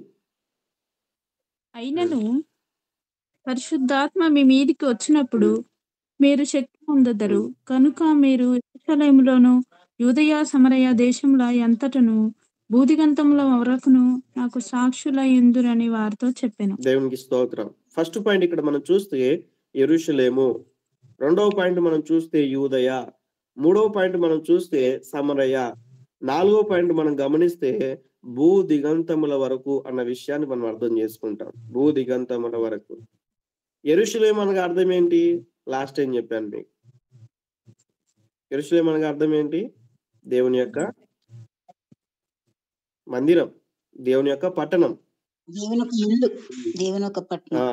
అయినను పరిశుద్ధాత్మ మీ మీదికి వచ్చినప్పుడు మీరు శక్తి పొందెదరు. కనుక మీరు యెరూషలేములోను యూదయ సమరయ దేశముల ఎంతటను భూదిగంతముల వరకును నాకు సాక్షులయ్యుందురని వారితో చెప్పాను. దేవునికి స్తోత్రం. ఫస్ట్ పాయింట్ ఇక్కడ మనం చూస్తే యెరూషలేము, రెండవ పాయింట్ మనం చూస్తే యూదయ, మూడవ పాయింట్ మనం చూస్తే సమరయ, నాలుగవ పాయింట్ మనం గమనిస్తే భూ దిగంతముల వరకు అన్న విషయాన్ని మనం అర్థం చేసుకుంటాం. భూ దిగంతముల వరకు. యెరూషలేము అనగా అర్థం ఏంటి? లాస్ట్ టైం చెప్పాను మీకు. యెరూషలేము అనగా అర్థం ఏంటి? దేవుని యొక్క మందిరం, దేవుని యొక్క పట్టణం, దేవుని యొక్క ఇల్లు, దేవుని యొక్క పట్టణం.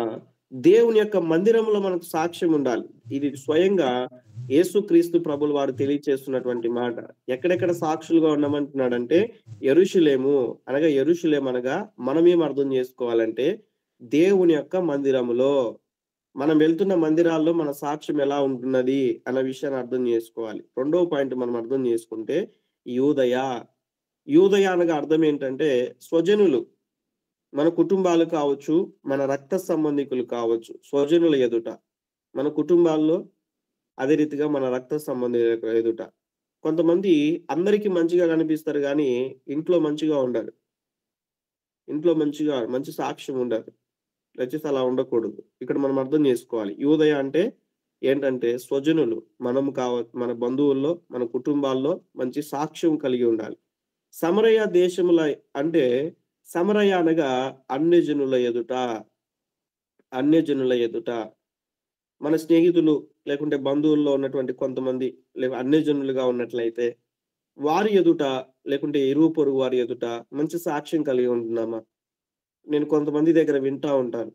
దేవుని యొక్క మందిరంలో మనకు సాక్ష్యం ఉండాలి. ఇది స్వయంగా యేసుక్రీస్తు ప్రభుల వారు తెలియచేస్తున్నటువంటి మాట. ఎక్కడెక్కడ సాక్షులుగా ఉండమంటున్నాడంటే యెరూషలేము అనగా, యెరూషలేము అనగా మనం ఏం అర్థం చేసుకోవాలంటే దేవుని యొక్క మందిరములో, మనం వెళ్తున్న మందిరాల్లో మన సాక్ష్యం ఎలా ఉంటున్నది అన్న విషయాన్ని అర్థం చేసుకోవాలి. రెండవ పాయింట్ మనం అర్థం చేసుకుంటే యూదయ. యూదయ అనగా అర్థం ఏంటంటే స్వజనులు, మన కుటుంబాలు కావచ్చు, మన రక్త సంబంధికులు కావచ్చు, స్వజనుల ఎదుట, మన కుటుంబాల్లో, అదే రీతిగా మన రక్త సంబంధికుల ఎదుట. కొంతమంది అందరికీ మంచిగా కనిపిస్తారు కానీ ఇంట్లో మంచిగా ఉండరు, ఇంట్లో మంచి సాక్ష్యం ఉండదు. దయచేసి అలా ఉండకూడదు. ఇక్కడ మనం అర్థం చేసుకోవాలి. యూదయ అంటే ఏంటంటే స్వజనులు, మనం మన బంధువుల్లో, మన కుటుంబాల్లో మంచి సాక్ష్యం కలిగి ఉండాలి. సమరయ దేశముల అంటే, సమరయ అనగా అన్యజనుల ఎదుట, అన్యజనుల ఎదుట, మన స్నేహితులు లేకుంటే బంధువుల్లో ఉన్నటువంటి కొంతమంది అన్యజనులుగా ఉన్నట్లయితే వారి ఎదుట, లేకుంటే ఇరుగు పొరుగు వారి ఎదుట మంచి సాక్ష్యం కలిగి ఉంటున్నామా? నేను కొంతమంది దగ్గర వింటా ఉంటాను,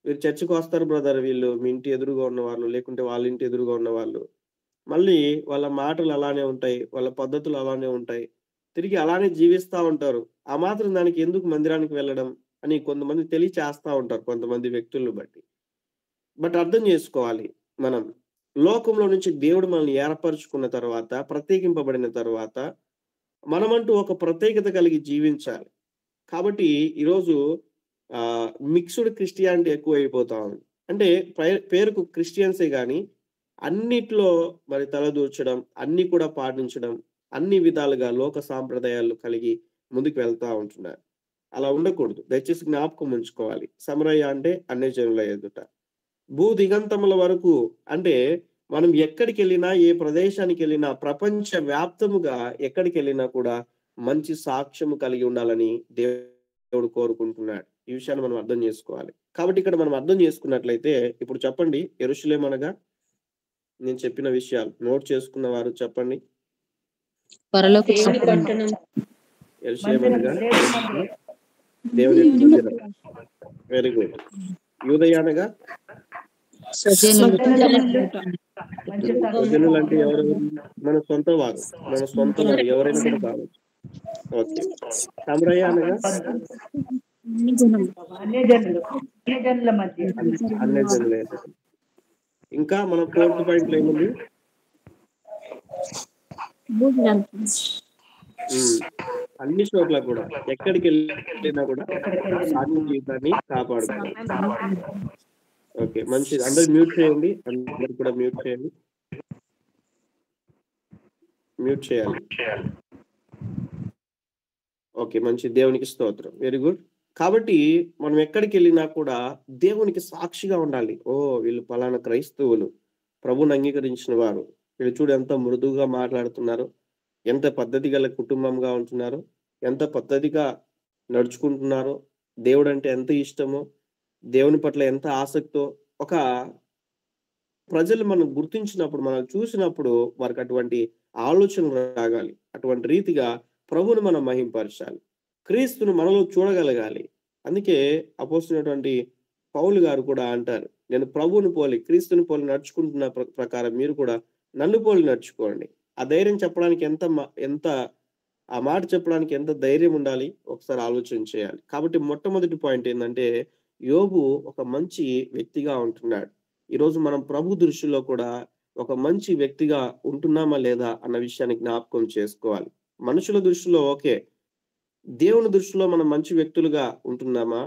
మీరు చర్చికి వస్తారు బ్రదర్, వీళ్ళు మీ ఇంటి ఎదురుగా ఉన్నవాళ్ళు, లేకుంటే వాళ్ళ ఇంటి ఎదురుగా ఉన్నవాళ్ళు, మళ్ళీ వాళ్ళ మాటలు అలానే ఉంటాయి, వాళ్ళ పద్ధతులు అలానే ఉంటాయి, తిరిగి అలానే జీవిస్తా ఉంటారు. ఆ మాత్రం దానికి ఎందుకు మందిరానికి వెళ్ళడం అని కొంతమంది తెలియచేస్తా ఉంటారు, కొంతమంది వ్యక్తులను బట్టి. బట్ అర్థం చేసుకోవాలి, మనం లోకంలో నుంచి దేవుడు మనల్ని ఏర్పరచుకున్న తర్వాత, ప్రత్యేకింపబడిన తర్వాత మనమంటూ ఒక ప్రత్యేకత కలిగి జీవించాలి. కాబట్టి ఈరోజు మిక్స్డ్ క్రిస్టియానిటీ ఎక్కువైపోతా ఉంది. అంటే పేరుకు క్రిస్టియన్సే గాని అన్నిట్లో మరి తలదూర్చడం, అన్ని కూడా పాటించడం, అన్ని విధాలుగా లోక సాంప్రదాయాలు కలిగి ముందుకు వెళ్తా ఉంటున్నారు. అలా ఉండకూడదు, దయచేసి జ్ఞాపకం ఉంచుకోవాలి. సమరయ్య అంటే అన్యజనుల ఎదుట, భూ దిగంతముల వరకు అంటే మనం ఎక్కడికి వెళ్ళినా, ఏ ప్రదేశానికి వెళ్ళినా, ప్రపంచ వ్యాప్తముగా ఎక్కడికి వెళ్ళినా కూడా మంచి సాక్ష్యము కలిగి ఉండాలని దేవుడు కోరుకుంటున్నాడు. ఈ విషయాన్ని మనం అర్థం చేసుకోవాలి. కాబట్టి ఇక్కడ మనం అర్థం చేసుకున్నట్లయితే, ఇప్పుడు చెప్పండి, యెరూషలేము అనగా నేను చెప్పిన విషయాలు నోట్ చేసుకున్న వారు చెప్పండి. యెరూషలేము అనగా దేవుని మందిరం. Very good. యూదయ అనగా సజ్జనులు అంటే ఎవరు? మన సొంత వారు, మన సొంత వారు ఎవరైనా కూడా కావచ్చు. ఓకే. సమరయ్య అనగా అన్యజనుల ఎదుట. ఇంకా మన 4th పాయింట్ లో ఏముంది? అన్ని చోట్ల కూడా, ఎక్కడికి వెళ్ళినా కూడా ఆత్మ జీవితాన్ని కాపాడుకోవాలి. ఓకే, మంచిది. అందరు మ్యూట్ చేయండి, అందరు కూడా మ్యూట్ చేయండి, మ్యూట్ చేయాలి. ఓకే, మంచి. దేవునికి స్తోత్రం. Very good. కాబట్టి మనం ఎక్కడికి వెళ్ళినా కూడా దేవునికి సాక్షిగా ఉండాలి. ఓ, వీళ్ళు పలానా క్రైస్తవులు, ప్రభుని అంగీకరించిన వారు, వీళ్ళు చూడు ఎంత మృదువుగా మాట్లాడుతున్నారు, ఎంత పద్ధతి గల కుటుంబంగా ఉంటున్నారు, ఎంత పద్ధతిగా నడుచుకుంటున్నారో, దేవుడు అంటే ఎంత ఇష్టమో, దేవుని పట్ల ఎంత ఆసక్తో ఒక ప్రజలు మనం గుర్తించినప్పుడు, మనం చూసినప్పుడు వారికి అటువంటి ఆలోచనలు రాగాలి. అటువంటి రీతిగా ప్రభువును మనం మహింపరచాలి, క్రీస్తును మనలో చూడగలగాలి. అందుకే అపోస్తలుడైనటువంటి పౌలు గారు కూడా అంటారు, నేను ప్రభువుని పోలి, క్రీస్తుని పోలి నడుచుకుంటున్న ప్రకారం మీరు కూడా నన్ను పోలి నడుచుకోండి. ఆ ధైర్యం చెప్పడానికి ఎంత ఆ మాట చెప్పడానికి ఎంత ధైర్యం ఉండాలి, ఒకసారి ఆలోచన చేయాలి. కాబట్టి మొట్టమొదటి పాయింట్ ఏంటంటే, యోబు ఒక మంచి వ్యక్తిగా ఉంటున్నాడు. ఈరోజు మనం ప్రభు దృష్టిలో కూడా ఒక మంచి వ్యక్తిగా ఉంటున్నామా లేదా అన్న విషయాన్ని జ్ఞాపకం చేసుకోవాలి. మనుషుల దృష్టిలో ఓకే, దేవుని దృష్టిలో మనం మంచి వ్యక్తులుగా ఉంటున్నామా,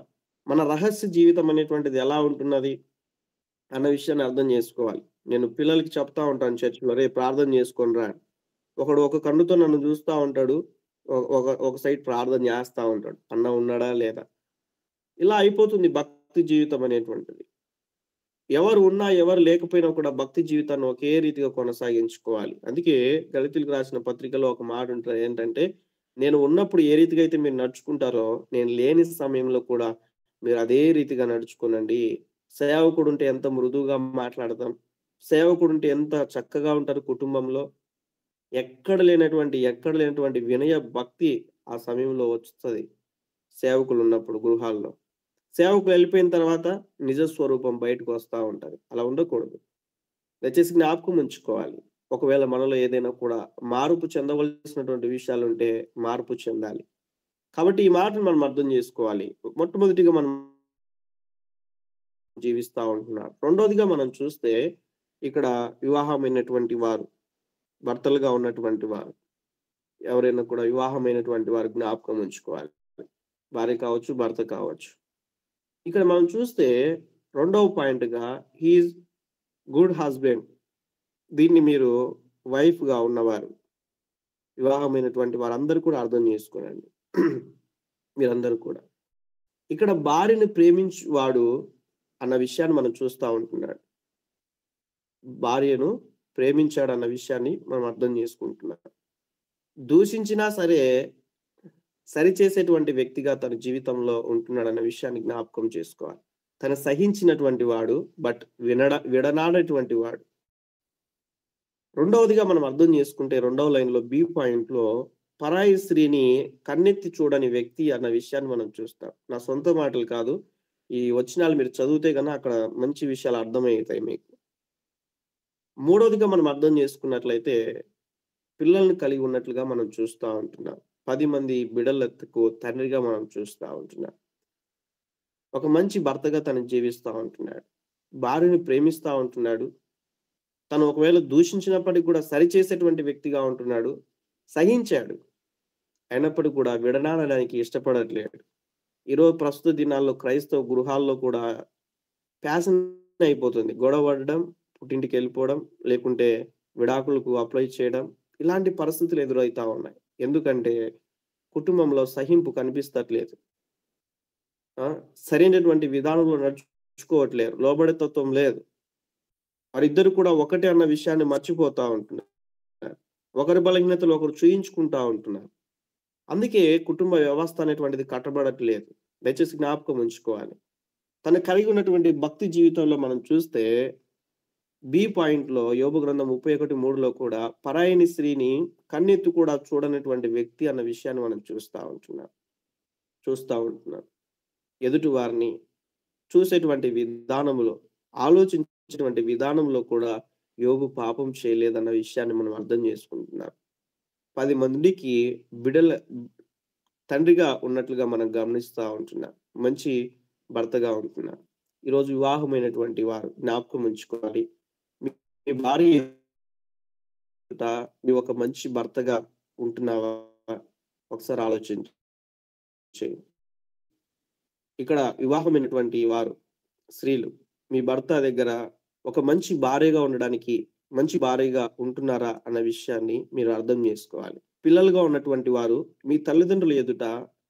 మన రహస్య జీవితం అనేటువంటిది ఎలా ఉంటున్నది అన్న విషయాన్ని అర్థం చేసుకోవాలి. నేను పిల్లలకి చెప్తా ఉంటాను చర్చిలో, రే ప్రార్థన చేసుకొని రా. ఒకడు ఒక కన్నుతో నన్ను చూస్తా ఉంటాడు, ఒక సైడ్ ప్రార్థన చేస్తా ఉంటాడు, అన్న ఉన్నాడా లేదా. ఇలా అయిపోతుంది భక్తి జీవితం అనేటువంటిది. ఎవరు ఉన్నా ఎవరు లేకపోయినా కూడా భక్తి జీవితాన్ని ఒకే రీతిగా కొనసాగించుకోవాలి. అందుకే గళితులకు రాసిన పత్రికలో ఒక మాట ఉంటుంది, ఏంటంటే, నేను ఉన్నప్పుడు ఏ రీతిగా అయితే మీరు నడుచుకుంటారో, నేను లేని సమయంలో కూడా మీరు అదే రీతిగా నడుచుకోనండి. సేవకుడు ఉంటే ఎంత మృదువుగా మాట్లాడతాం, సేవకుడు ఉంటే ఎంత చక్కగా ఉంటారు కుటుంబంలో. ఎక్కడ లేనటువంటి వినయ భక్తి ఆ సమయంలో వస్తుంది సేవకులు ఉన్నప్పుడు గృహాల్లో. సేవకులు వెళ్ళిపోయిన తర్వాత నిజ స్వరూపం బయటకు వస్తూ ఉంటది. అలా ఉండకూడదు, దయచేసి జ్ఞాపకం ఉంచుకోవాలి. ఒకవేళ మనలో ఏదైనా కూడా మార్పు చెందవలసినటువంటి విషయాలు ఉంటే మార్పు చెందాలి. కాబట్టి ఈ మాటను మనం అర్థం చేసుకోవాలి. మొట్టమొదటిగా మనం జీవిస్తా ఉంటున్నాడు. రెండోదిగా మనం చూస్తే, ఇక్కడ వివాహమైనటువంటి వారు, భర్తలుగా ఉన్నటువంటి వారు ఎవరైనా కూడా వివాహమైనటువంటి వారు జ్ఞాపకం ఉంచుకోవాలి. భార్య కావచ్చు, భర్త కావచ్చు. ఇక్కడ మనం చూస్తే రెండవ పాయింట్ గా, హీఈస్ గుడ్ హస్బెండ్. దీన్ని మీరు వైఫ్ గా ఉన్నవారు, వివాహమైనటువంటి వారందరూ కూడా అర్థం చేసుకోనండి. మీరందరూ కూడా ఇక్కడ భార్యను ప్రేమించువాడు అన్న విషయాన్ని మనం చూస్తూ ఉంటున్నాడు. భార్యను ప్రేమించాడు అన్న విషయాన్ని మనం అర్థం చేసుకుంటున్నాం. దూషించినా సరే సరిచేసేటువంటి వ్యక్తిగా తన జీవితంలో ఉంటున్నాడు అన్న విషయాన్ని జ్ఞాపకం చేసుకోవాలి. తను సహించినటువంటి వాడు, బట్ విడనాడేటువంటి వాడు. రెండవదిగా మనం అర్థం చేసుకుంటే రెండవ లైన్లో బి పాయింట్లో పరాయి స్త్రీని కన్నెత్తి చూడని వ్యక్తి అన్న విషయాన్ని మనం చూస్తాం. నా సొంత మాటలు కాదు, ఈ వచనాలు మీరు చదివితే కన్నా అక్కడ మంచి విషయాలు అర్థమవుతాయి మీకు. మూడవదిగా మనం అర్థం చేసుకున్నట్లయితే పిల్లల్ని కలిగి ఉన్నట్లుగా మనం చూస్తూ ఉంటున్నాం. 10 మంది బిడ్డలకు తండ్రిగా మనం చూస్తూ ఉంటున్నాం. ఒక మంచి భర్తగా తను జీవిస్తూ ఉంటున్నాడు. భార్యని ప్రేమిస్తూ ఉంటున్నాడు. తను ఒకవేళ దూషించినప్పటికీ కూడా సరిచేసేటువంటి వ్యక్తిగా ఉంటున్నాడు. సహించాడు, అయినప్పటికీ కూడా విడనాడడానికి ఇష్టపడట్లేడు. ఈరోజు ప్రస్తుత దినాల్లో క్రైస్తవ గృహాల్లో కూడా ఫ్యాషన్ అయిపోతుంది. గొడవ పడడం, పుట్టింటికి వెళ్ళిపోవడం, లేకుంటే విడాకులకు అప్లై చేయడం, ఇలాంటి పరిస్థితులు ఎదురవుతా ఉన్నాయి. ఎందుకంటే కుటుంబంలో సహింపు కనిపిస్తట్లేదు. సరైనటువంటి విధానంలో నడుచుకోవట్లేరు, లోబడే తత్వం లేదు. వారిద్దరు కూడా ఒకటే అన్న విషయాన్ని మర్చిపోతా ఉంటున్నారు. ఒకరి బలహీనతలు ఒకరు చూయించుకుంటా ఉంటున్నారు. అందుకే కుటుంబ వ్యవస్థ అనేటువంటిది కట్టబడట్లేదు. దయచేసి జ్ఞాపకం ఉంచుకోవాలి. తను కలిగి ఉన్నటువంటి భక్తి జీవితంలో మనం చూస్తే బి పాయింట్లో యోబు గ్రంథం 31:3లో కూడా పరాయిని స్త్రీని కన్నెత్తి కూడా చూడనటువంటి వ్యక్తి అన్న విషయాన్ని మనం చూస్తూ ఉంటున్నాం. ఎదుటి వారిని చూసేటువంటి విధానంలో, ఆలోచించేటువంటి విధానంలో కూడా యోబు పాపం చేయలేదన్న విషయాన్ని మనం అర్థం చేసుకుంటున్నాం. 10 మందికి బిడ్డల తండ్రిగా ఉన్నట్లుగా మనం గమనిస్తూ ఉంటున్నాం. మంచి భర్తగా ఉంటున్నాం. ఈరోజు వివాహమైనటువంటి వారు జ్ఞాపకం ఉంచుకోవాలి. మీ భార్య మీ ఒక మంచి భర్తగా ఉంటున్నావా ఒకసారి ఆలోచించండి. ఇక్కడ వివాహమైనటువంటి వారు స్త్రీలు మీ భర్త దగ్గర ఒక మంచి భార్యగా ఉండడానికి, మంచి భార్యగా ఉంటున్నారా అన్న విషయాన్ని మీరు అర్థం చేసుకోవాలి. పిల్లలుగా ఉన్నటువంటి వారు మీ తల్లిదండ్రుల ఎదుట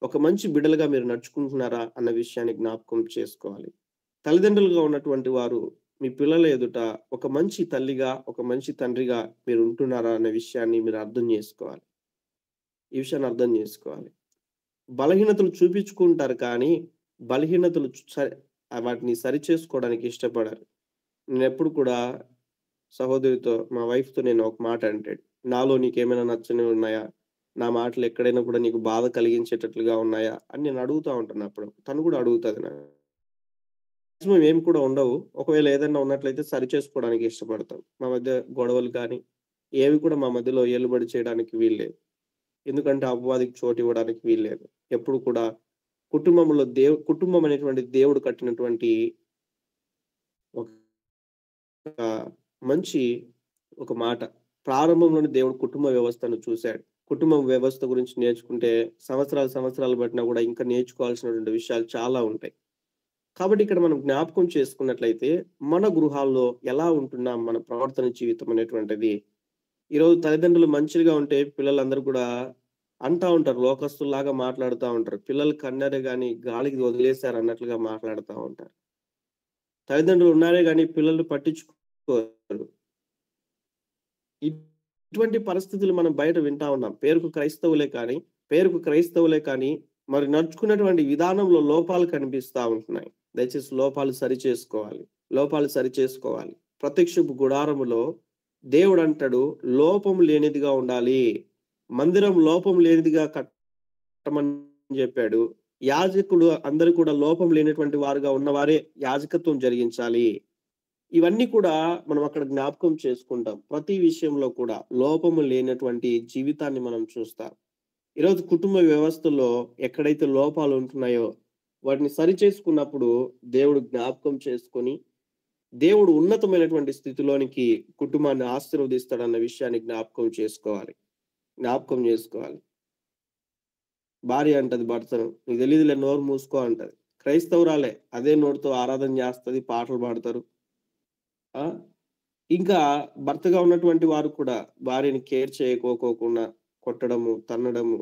ఒక మంచి బిడ్డలుగా మీరు నడుచుకుంటున్నారా అన్న విషయాన్ని జ్ఞాపకం చేసుకోవాలి. తల్లిదండ్రులుగా ఉన్నటువంటి వారు మీ పిల్లల ఎదుట ఒక మంచి తల్లిగా, ఒక మంచి తండ్రిగా మీరు ఉంటున్నారా అన్న విషయాన్ని మీరు అర్థం చేసుకోవాలి. ఈ విషయాన్ని అర్థం చేసుకోవాలి. బలహీనతలు చూపించుకుంటారు, కానీ బలహీనతలు వాటిని సరి చేసుకోవడానికి ఇష్టపడారు. నేను ఎప్పుడు కూడా సహోదరితో, మా వైఫ్తో నేను ఒక మాట అంటాడు, నాలో నీకేమైనా నచ్చనివి ఉన్నాయా, నా మాటలు ఎక్కడైనా కూడా నీకు బాధ కలిగించేటట్లుగా ఉన్నాయా అని నేను అడుగుతూ ఉంటాను. అప్పుడు తను కూడా అడుగుతుంది. మాక్సిమం ఏమి కూడా ఉండవు. ఒకవేళ ఏదైనా ఉన్నట్లయితే సరి చేసుకోవడానికి ఇష్టపడతాం. మా మధ్య గొడవలు కానీ ఏవి కూడా మా మధ్యలో ఏలుబడి చేయడానికి వీల్లేదు. ఎందుకంటే అపవాదికి చోటు ఇవ్వడానికి వీల్లేదు. ఎప్పుడు కూడా కుటుంబంలో కుటుంబం అనేటువంటి దేవుడు కట్టినటువంటి ఒక మంచి ఒక మాట. ప్రారంభంలోనే దేవుడు కుటుంబ వ్యవస్థను చూశాడు. కుటుంబ వ్యవస్థ గురించి నేర్చుకుంటే సంవత్సరాలు పట్టినా కూడా ఇంకా నేర్చుకోవాల్సినటువంటి విషయాలు చాలా ఉంటాయి. కాబట్టి ఇక్కడ మనం జ్ఞాపకం చేసుకున్నట్లయితే మన గృహాల్లో ఎలా ఉంటున్నాం, మన ప్రవర్తన జీవితం అనేటువంటిది. ఈరోజు తల్లిదండ్రులు మంచిగా ఉంటే పిల్లలందరూ కూడా అంటా ఉంటారు, లోకస్తుల్లాగా మాట్లాడుతూ ఉంటారు. పిల్లలు కన్నారే కానీ గాలికి వదిలేశారు అన్నట్లుగా మాట్లాడుతూ ఉంటారు. తల్లిదండ్రులు ఉన్నారే కానీ పిల్లలు పట్టించుకోరు. ఇటువంటి పరిస్థితులు మనం బయట వింటా ఉన్నాం. పేరుకు క్రైస్తవులే కానీ మరి నడుచుకున్నటువంటి విధానంలో లోపాలు కనిపిస్తా ఉంటున్నాయి. దయచేసి లోపాలు సరిచేసుకోవాలి. ప్రత్యక్షపు గుడారములో దేవుడు అంటాడు, లోపం లేనిదిగా ఉండాలి. మందిరం లోపం లేనిదిగా కట్టమని చెప్పాడు. యాజకుడు అందరూ కూడా లోపం లేనటువంటి వారుగా ఉన్నవారే యాజకత్వం జరిగించాలి. ఇవన్నీ కూడా మనం అక్కడ జ్ఞాపకం చేసుకుంటాం. ప్రతి విషయంలో కూడా లోపము లేనటువంటి జీవితాన్ని మనం చూస్తాం. ఈరోజు కుటుంబ వ్యవస్థలో ఎక్కడైతే లోపాలు ఉంటున్నాయో వాటిని సరి చేసుకున్నప్పుడు దేవుడు జ్ఞాపకం చేసుకొని దేవుడు ఉన్నతమైనటువంటి స్థితిలోనికి కుటుంబాన్ని ఆశీర్వదిస్తాడన్న విషయాన్ని జ్ఞాపకం చేసుకోవాలి. భార్య అంటది భర్తను, నీకు తెలియదులే, నోరు మూసుకో అంటది. క్రైస్తవురాలే అదే నోటితో ఆరాధన చేస్తుంది, పాటలు పాడతారు. ఇంకా భర్తగా ఉన్నటువంటి వారు కూడా భార్యని కేర్ చేయకోకుండా కొట్టడము, తన్నడము,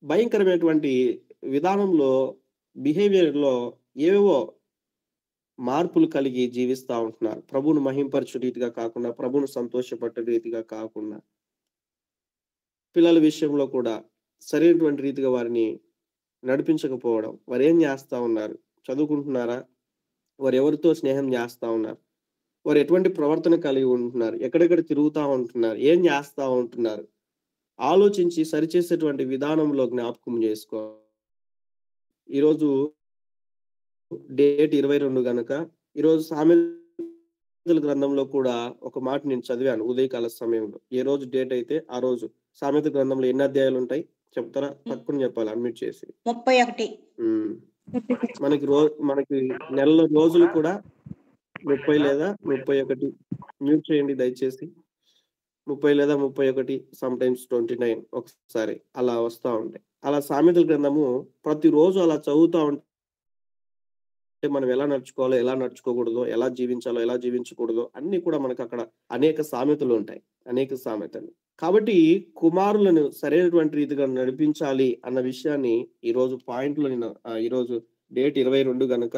భయంకరమైనటువంటి విధానంలో బిహేవియర్ లో ఏవేవో మార్పులు కలిగి జీవిస్తూ ఉంటున్నారు. ప్రభువును మహింపరచు రీతిగా కాకుండా, ప్రభువును సంతోషపట్టే రీతిగా కాకుండా, పిల్లల విషయంలో కూడా సరైనటువంటి రీతిగా వారిని నడిపించకపోవడం. వారు ఏం చేస్తా ఉన్నారు? చదువుకుంటున్నారా? వారు ఎవరితో స్నేహం చేస్తా ఉన్నారు, వారు ఎటువంటి ప్రవర్తన కలిగి ఉంటున్నారు, ఎక్కడెక్కడ తిరుగుతూ ఉంటున్నారు, ఏం చేస్తూ ఉంటున్నారు, ఆలోచించి సరిచేసేటువంటి విధానంలో జ్ఞాపకం చేసుకో. ఈరోజు డేట్ 22 గనక ఈరోజు సామెతల గ్రంథంలో కూడా ఒక మాట నేను చదివాను ఉదయకాల సమయంలో. ఏ రోజు డేట్ అయితే ఆ రోజు సామెతల గ్రంథంలో ఎన్ని అధ్యాయాలు ఉంటాయి చెప్తారా? తక్కువ చెప్పాలి అడ్మిట్ చేసి. 31. మనకి నెలలో రోజులు కూడా 30 లేదా 31. మ్యూట్ చేయండి దయచేసి. 30 లేదా 31, సమ్ టైమ్స్ 29 ఒకసారి అలా వస్తూ ఉంటాయి. అలా సామెతల గ్రంథము ప్రతిరోజు అలా చదువుతూ ఉంటే మనం ఎలా నడుచుకోవాలో, ఎలా నడుచుకోకూడదో, ఎలా జీవించాలో, ఎలా జీవించకూడదో అన్ని కూడా మనకు అక్కడ అనేక సామెతలు ఉంటాయి, అనేక సామెతలు. కాబట్టి కుమారులను సరైనటువంటి రీతిగా నడిపించాలి అన్న విషయాన్ని ఈరోజు పాయింట్లో నేను ఈరోజు డేట్ 22 గనక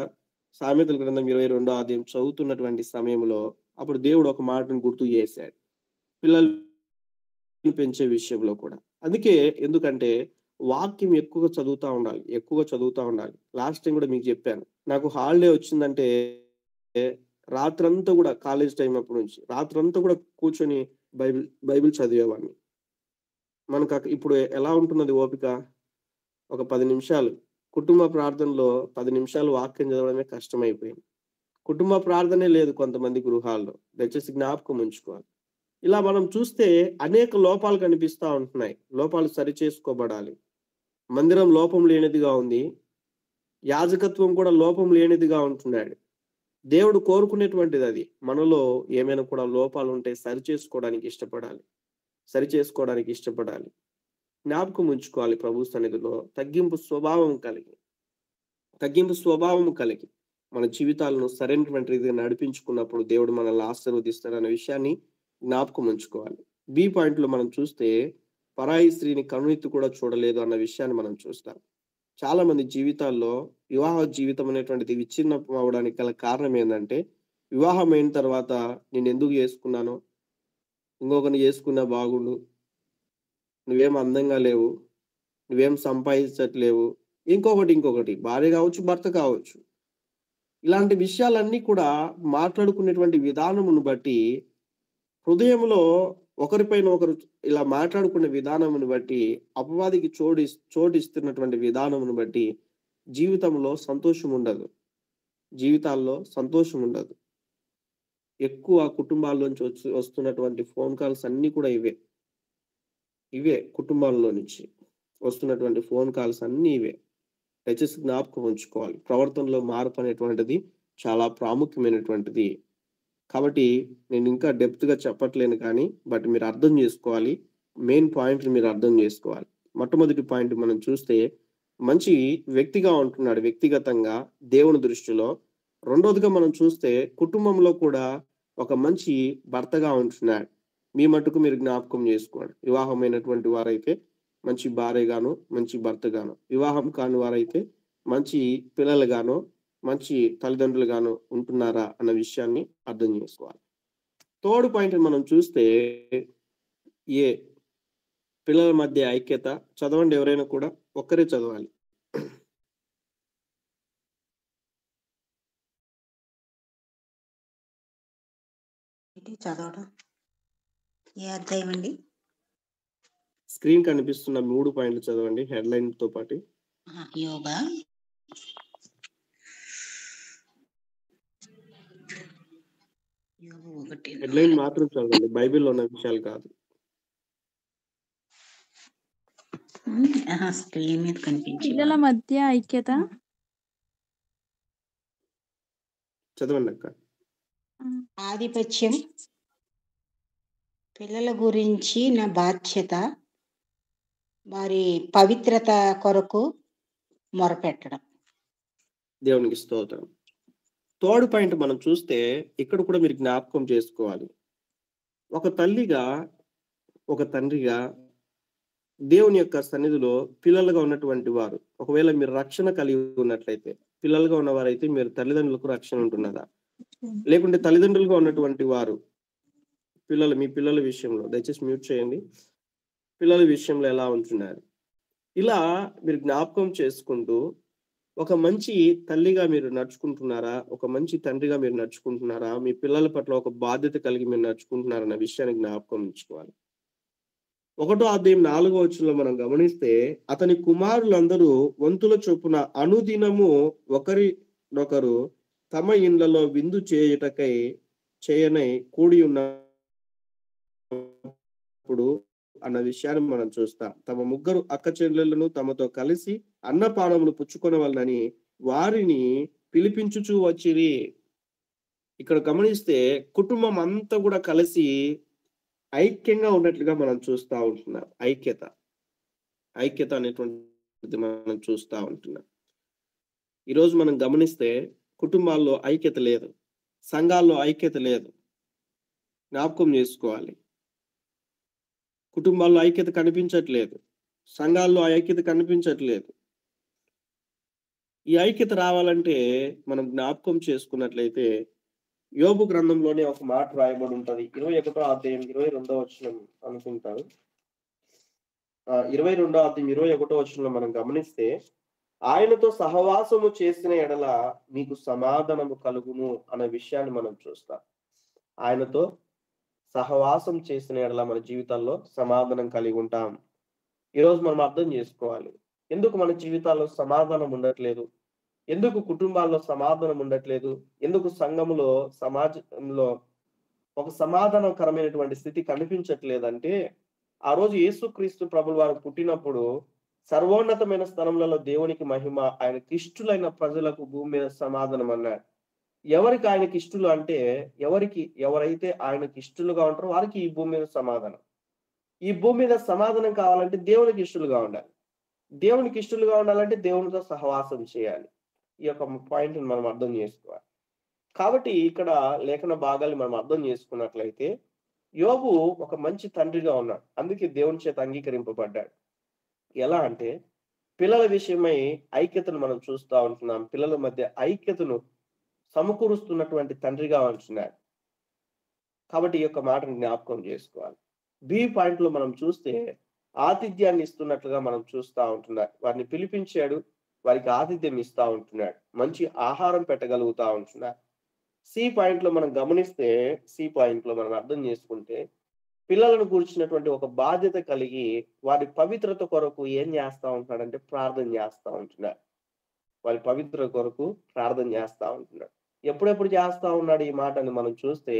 సామెతల గ్రంథం 22వ అధ్యాయం చదువుతున్నటువంటి సమయంలో అప్పుడు దేవుడు ఒక మాటను గుర్తు చేశాడు పిల్లలు పెంచే విషయంలో కూడా. అందుకే ఎందుకంటే వాక్యం ఎక్కువగా చదువుతా ఉండాలి. లాస్ట్ టైం కూడా మీకు చెప్పాను, నాకు హాలిడే వచ్చిందంటే రాత్రంతా కూడా కాలేజ్ టైం అప్పటి నుంచి రాత్రంతా కూడా కూర్చొని బైబిల్ చదివేవాడిని. మనకు ఇప్పుడు ఎలా ఉంటున్నది ఓపిక? ఒక 10 నిమిషాలు కుటుంబ ప్రార్థనలో 10 నిమిషాలు వాక్యం చదవడమే కష్టమైపోయింది. కుటుంబ ప్రార్థనే లేదు కొంతమంది గృహాల్లో, దయచేసి జ్ఞాపకం ఉంచుకోవాలి. ఇలా మనం చూస్తే అనేక లోపాలు కనిపిస్తా ఉంటున్నాయి. లోపాలు సరి చేసుకోబడాలి. మందిరం లోపం లేనిదిగా ఉంది, యాజకత్వం కూడా లోపం లేనిదిగా ఉంటున్నాడు. దేవుడు కోరుకునేటువంటిది అది. మనలో ఏమైనా కూడా లోపాలు ఉంటే సరి చేసుకోవడానికి ఇష్టపడాలి. జ్ఞాపకం ఉంచుకోవాలి. ప్రభు సన్నిధిలో తగ్గింపు స్వభావం కలిగి మన జీవితాలను సరైనటువంటి రీతిగా నడిపించుకున్నప్పుడు దేవుడు మనల్ని ఆశీర్వదిస్తాడనే విషయాన్ని జ్ఞాపకం ఉంచుకోవాలి. బి పాయింట్ లో మనం చూస్తే పరాయి స్త్రీని కనునెత్తి కూడా చూడలేదు అన్న విషయాన్ని మనం చూస్తాం. చాలా మంది జీవితాల్లో వివాహ జీవితం అనేటువంటిది విచ్ఛిన్నం అవడానికి గల కారణం ఏంటంటే, వివాహం అయిన తర్వాత నేను ఎందుకు చేసుకున్నానో, ఇంకొకరిని చేసుకున్నా బాగుండు, నువ్వేం అందంగా లేవు, నువ్వేం సంపాదించట్లేవు, ఇంకొకటి భార్య కావచ్చు, భర్త కావచ్చు, ఇలాంటి విషయాలన్నీ కూడా మాట్లాడుకునేటువంటి విధానమును బట్టి, హృదయంలో ఒకరిపైన ఒకరు ఇలా మాట్లాడుకునే విధానమును బట్టి, అపవాదికి చోటిస్తున్నటువంటి విధానమును బట్టి జీవితాల్లో సంతోషం ఉండదు. ఎక్కువ కుటుంబాల్లోంచి వస్తున్నటువంటి ఫోన్ కాల్స్ అన్ని కూడా ఇవే కుటుంబాల్లో నుంచి వస్తున్నటువంటి ఫోన్ కాల్స్ అన్ని ఇవే. దయచేసి జ్ఞాపకం ఉంచుకోవాలి. ప్రవర్తనలో మార్పు అనేటువంటిది చాలా ప్రాముఖ్యమైనటువంటిది. కాబట్టి నేను ఇంకా డెప్త్ గా చెప్పట్లేను, కానీ బట్ మీరు అర్థం చేసుకోవాలి. మెయిన్ పాయింట్ మీరు అర్థం చేసుకోవాలి. మొట్టమొదటి పాయింట్ మనం చూస్తే మంచి వ్యక్తిగా ఉంటున్నాడు వ్యక్తిగతంగా దేవుని దృష్టిలో. రెండోదిగా మనం చూస్తే కుటుంబంలో కూడా ఒక మంచి భర్తగా ఉంటున్నాడు. మీ మటుకు మీరు జ్ఞాపకం చేసుకోండి. వివాహమైనటువంటి వారైతే మంచి భార్యగాను, మంచి భర్తగాను, వివాహం కాని వారైతే మంచి పిల్లలుగాను, మంచి తల్లిదండ్రులుగాను ఉంటున్నారా అన్న విషయాన్ని అర్థం చేసుకోవాలి. థర్డ్ పాయింట్ మనం చూస్తే పిల్లల మధ్య ఐక్యత. చదవండి ఎవరైనా కూడా, ఒక్కరే చదవాలి. చదవడం ఏ అధ్యాయం అండి? స్క్రీన్ కనిపిస్తున్న 3 పాయింట్లు చదవండి హెడ్లైన్ తో పాటు. యోగా హెడ్లైన్ మాత్రం చదవండి, బైబిల్లో ఉన్న విషయాలు కాదు. స్క్రీన్ మీద కనిపించే పిల్లల మధ్య ఐక్యత. చదవండి అక్క. ఆధిపత్యం, పిల్లల గురించి నా బాధ్యత, వారి పవిత్రత కొరకు మొరపెట్టడం. దేవునికి స్తోత్రం. థర్డ్ పాయింట్ మనం చూస్తే ఇక్కడ కూడా మీరు జ్ఞాపకం చేసుకోవాలి. ఒక తల్లిగా, ఒక తండ్రిగా దేవుని యొక్క సన్నిధిలో పిల్లలుగా ఉన్నటువంటి వారు, ఒకవేళ మీరు రక్షణ కలిగి ఉన్నట్లయితే, పిల్లలుగా ఉన్నవారైతే మీరు తల్లిదండ్రులకు రక్షణ ఉంటున్నదా? లేకుంటే తల్లిదండ్రులుగా ఉన్నటువంటి వారు మీ పిల్లల విషయంలో, దయచేసి మ్యూట్ చేయండి, పిల్లల విషయంలో ఎలా ఉంటున్నారు? ఇలా మీరు జ్ఞాపకం చేసుకుంటూ ఒక మంచి తల్లిగా మీరు నడుచుకుంటున్నారా? ఒక మంచి తండ్రిగా మీరు నడుచుకుంటున్నారా? మీ పిల్లల పట్ల ఒక బాధ్యత కలిగి మీరు నడుచుకుంటున్నారన్న విషయాన్ని జ్ఞాపకం ఉంచుకోవాలి. 1వ అధ్యాయం 4వ వచనంలో మనం గమనిస్తే, అతని కుమారులందరూ వంతుల చొప్పున అనుదినము ఒకరినొకరు తమ ఇండ్లలో విందు చేయనై కూడి ఉన్నప్పుడు అన్న విషయాన్ని మనం చూస్తాం. తమ ముగ్గురు అక్క చెల్లెలను తమతో కలిసి అన్నపానములు పుచ్చుకొనవలెనని వారిని పిలిపించుచూ వచ్చిరి. ఇక్కడ గమనిస్తే కుటుంబం అంతా కూడా కలిసి ఐక్యంగా ఉన్నట్లుగా మనం చూస్తా ఉంటున్నాం. ఐక్యత అనేటువంటిది మనం చూస్తా ఉంటున్నాం. ఈరోజు మనం గమనిస్తే కుటుంబాల్లో ఐక్యత లేదు, సంఘాల్లో ఐక్యత లేదు. జ్ఞాపకం చేసుకోవాలి. కుటుంబాల్లో ఐక్యత కనిపించట్లేదు, సంఘాల్లో ఐక్యత కనిపించట్లేదు. ఈ ఐక్యత రావాలంటే మనం జ్ఞాపకం చేసుకున్నట్లయితే యోబు గ్రంథంలోనే ఒక మాట రాయబడి ఉంటది. 21వ అధ్యాయం 22వ వచనం అనుకుంటాను. 22వ అధ్యాయం 21వ వచనంలో మనం గమనిస్తే, ఆయనతో సహవాసము చేసిన ఎడల నీకు సమాధానము కలుగును అనే విషయాన్ని మనం చూస్తాం. ఆయనతో సహవాసం చేసిన ఎడల మన జీవితాల్లో సమాధానం కలిగి ఉంటాం. ఈరోజు మనం అర్థం చేసుకోవాలి, ఎందుకు మన జీవితాల్లో సమాధానం ఉండట్లేదు, ఎందుకు కుటుంబాల్లో సమాధానం ఉండట్లేదు, ఎందుకు సంఘంలో సమాజంలో ఒక సమాధానకరమైనటువంటి స్థితి కనిపించట్లేదంటే, ఆ రోజు యేసుక్రీస్తు ప్రభువు వారు పుట్టినప్పుడు సర్వోన్నతమైన స్థలములలో దేవునికి మహిమ, ఆయనకి ఇష్టులైన ప్రజలకు భూమి మీద సమాధానం అన్నాడు. ఎవరికి ఆయనకి ఇష్టలు అంటే, ఎవరైతే ఆయనకి ఇష్టలుగా ఉంటారో వారికి ఈ భూమి మీద సమాధానం. ఈ భూమి మీద సమాధానం కావాలంటే దేవునికి ఇష్టలుగా ఉండాలి. దేవునికి ఇష్టలుగా ఉండాలంటే దేవునితో సహవాసం చేయాలి. ఈ యొక్క పాయింట్ మనం అర్థం చేసుకోవాలి. కాబట్టి ఇక్కడ లేఖన భాగాలు మనం అర్థం చేసుకున్నట్లయితే, యోబు ఒక మంచి తండ్రిగా ఉన్నాడు, అందుకే దేవుని చేత అంగీకరింపబడ్డాడు. ఎలా అంటే, పిల్లల విషయమై ఐక్యతను మనం చూస్తూ ఉంటున్నాం. పిల్లల మధ్య ఐక్యతను సమకూరుస్తున్నటువంటి తండ్రిగా ఉంటున్నాడు. కాబట్టి ఈ యొక్క మాటను జ్ఞాపకం చేసుకోవాలి. బి పాయింట్ లో మనం చూస్తే ఆతిథ్యాన్ని ఇస్తున్నట్లుగా మనం చూస్తూ ఉంటున్నాడు. వారిని పిలిపించాడు, వారికి ఆతిథ్యం ఇస్తా ఉంటున్నాడు, మంచి ఆహారం పెట్టగలుగుతా ఉంటున్నాడు. సి పాయింట్ లో మనం గమనిస్తే, సి పాయింట్ లో మనం అర్థం చేసుకుంటే, పిల్లలను కూర్చున్నటువంటి ఒక బాధ్యత కలిగి వారి పవిత్రత కొరకు ఏం చేస్తా ఉంటున్నాడంటే ప్రార్థన చేస్తా ఉంటున్నాడు. వారి పవిత్రత కొరకు ప్రార్థన చేస్తా ఉంటున్నాడు. ఎప్పుడెప్పుడు చేస్తా ఉన్నాడు ఈ మాటని మనం చూస్తే,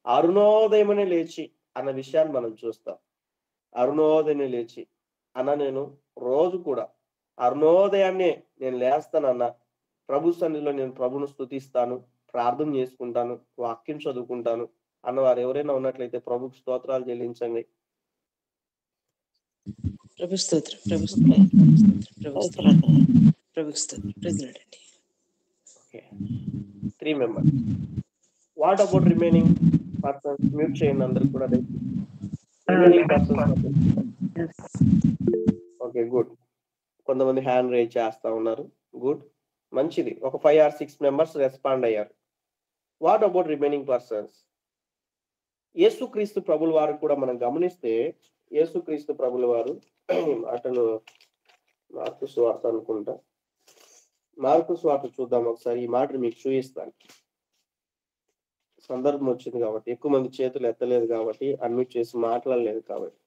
అరుణోదయమనే లేచి అన్న విషయాన్ని మనం చూస్తాం. అరుణోదయమే లేచి అన్న, నేను రోజు కూడా అరుణోదయాన్నే నేను లేస్తానన్నా, ప్రభు సన్నిధిలో నేను ప్రభును స్తుతిస్తాను, ప్రార్థన చేసుకుంటాను, వాక్యం చదువుకుంటాను అన్నవారు ఎవరైనా ఉన్నట్లయితే ప్రభుకు స్తోత్రాలు చెల్లించండి. ప్రభు స్తోత్రం, ప్రభు స్తోత్రం. Okay, 3 members. What about remaining persons? Mute చేయండి అందరు కూడా. Remaining persons. Okay, good. కొంతమంది హ్యాండ్ రైజ్ చేస్తా ఉన్నారు. గుడ్, మంచిది. ఒక 5 or 6 మెంబర్స్ రెస్పాండ్ అయ్యారు. What about remaining persons? యేసుక్రీస్తు ప్రభుల వారు కూడా మనం గమనిస్తే, యేసుక్రీస్తు ప్రభుల వారు అతను మార్కు సువార్త అనుకుంటా, మార్కు సువార్త చూద్దాం ఒకసారి. ఈ మాట మీకు చూపిస్తాను. సందర్భం వచ్చింది కాబట్టి, ఎక్కువ మంది చేతులు ఎత్తలేదు కాబట్టి, అన్మ్యూట్ చేసి మాట్లాడలేదు కాబట్టి.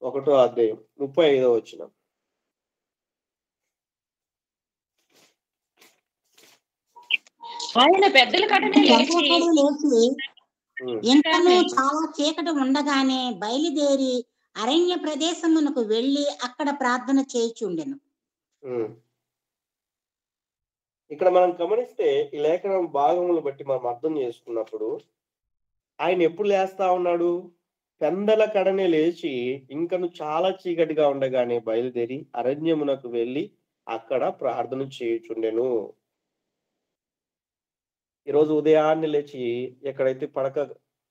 1వ అధ్యాయం 35వ వచనం. ఆయన పెద్దల కడనే లేచి ఇంకను చాలా చీకటి ఉండగానే బయలుదేరి అరణ్య ప్రదేశమునకు వెళ్ళి అక్కడ ప్రార్థన చేయుచుండెను. ఇక్కడ మనం గమనిస్తే ఈ లేఖనం భాగములు బట్టి మనం అర్థం చేసుకున్నప్పుడు, ఆయన ఎప్పుడు లేస్తా ఉన్నాడు? పెందల కడనే లేచి ఇంకను చాలా చీకటిగా ఉండగానే బయలుదేరి అరణ్యమునకు వెళ్ళి అక్కడ ప్రార్థన చేయుచుండెను. ఈరోజు ఉదయాన్నే లేచి ఎక్కడైతే పడక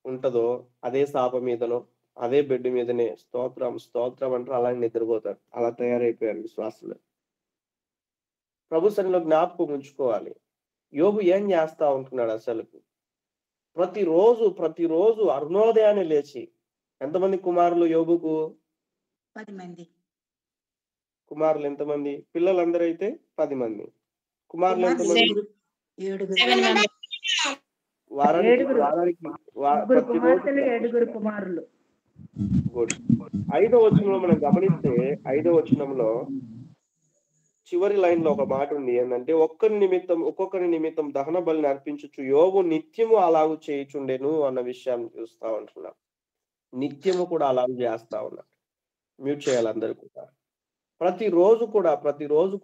ఉంటదో అదే సాప మీదనో అదే బెడ్ మీదనే స్తోత్రం స్తోత్రం అంటారు, అలానే నిద్రపోతారు. అలా తయారైపోయారు విశ్వాసులు. ప్రభు సన్నిధిలో జ్ఞాపకం ఉంచుకోవాలి, యోబు ఏం చేస్తా ఉంటున్నాడు అసలు? ప్రతిరోజు అరుణోదయాన్ని లేచి, ఎంతమంది కుమారులు యోబుకు? 10 మంది. కుమారులు ఎంతమంది? పిల్లలందరూ అయితే 10 మంది. కుమారులు ఎంతమంది? వారానికి ఏడుగురు కుమారులు. గుడ్. 5వ వచనంలో మనం గమనిస్తే 5వ వచనంలో చివరి లైన్ లో ఒక మాట ఉంది. ఏంటంటే ఒక్కొక్కరి నిమిత్తం దహన బలిని అర్పించుచు యోబు నిత్యము అలాగూ చేయుచుండెను అన్న విషయాన్ని చూస్తా ఉంటున్నాం. నిత్యము కూడా అలాగూ చేస్తా ఉన్నారు. మ్యూట్ చేయాలి అందరూ కూడా. ప్రతిరోజు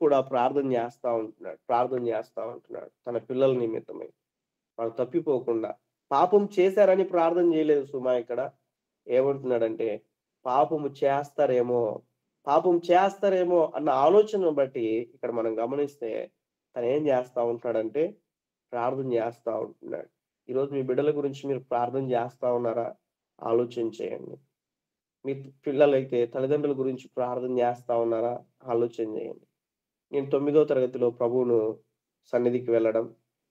కూడా ప్రార్థన చేస్తా ఉంటున్నాడు తన పిల్లల నిమిత్తమై. వాళ్ళు తప్పిపోకుండా. పాపం చేశారని ప్రార్థన చేయలేదు సుమా. ఇక్కడ ఏమంటున్నాడంటే పాపం చేస్తారేమో అన్న ఆలోచనను బట్టి ఇక్కడ మనం గమనిస్తే తను ఏం చేస్తా ఉంటున్నాడంటే ప్రార్థన చేస్తా ఉంటున్నాడు. ఈరోజు మీ బిడ్డల గురించి మీరు ప్రార్థన చేస్తా ఉన్నారా? ఆలోచన చేయండి. మీ పిల్లలైతే తల్లిదండ్రుల గురించి ప్రార్థన చేస్తా ఉన్నారా? ఆలోచన చేయండి. నేను 9వ తరగతిలో ప్రభువును సన్నిధికి వెళ్ళడం,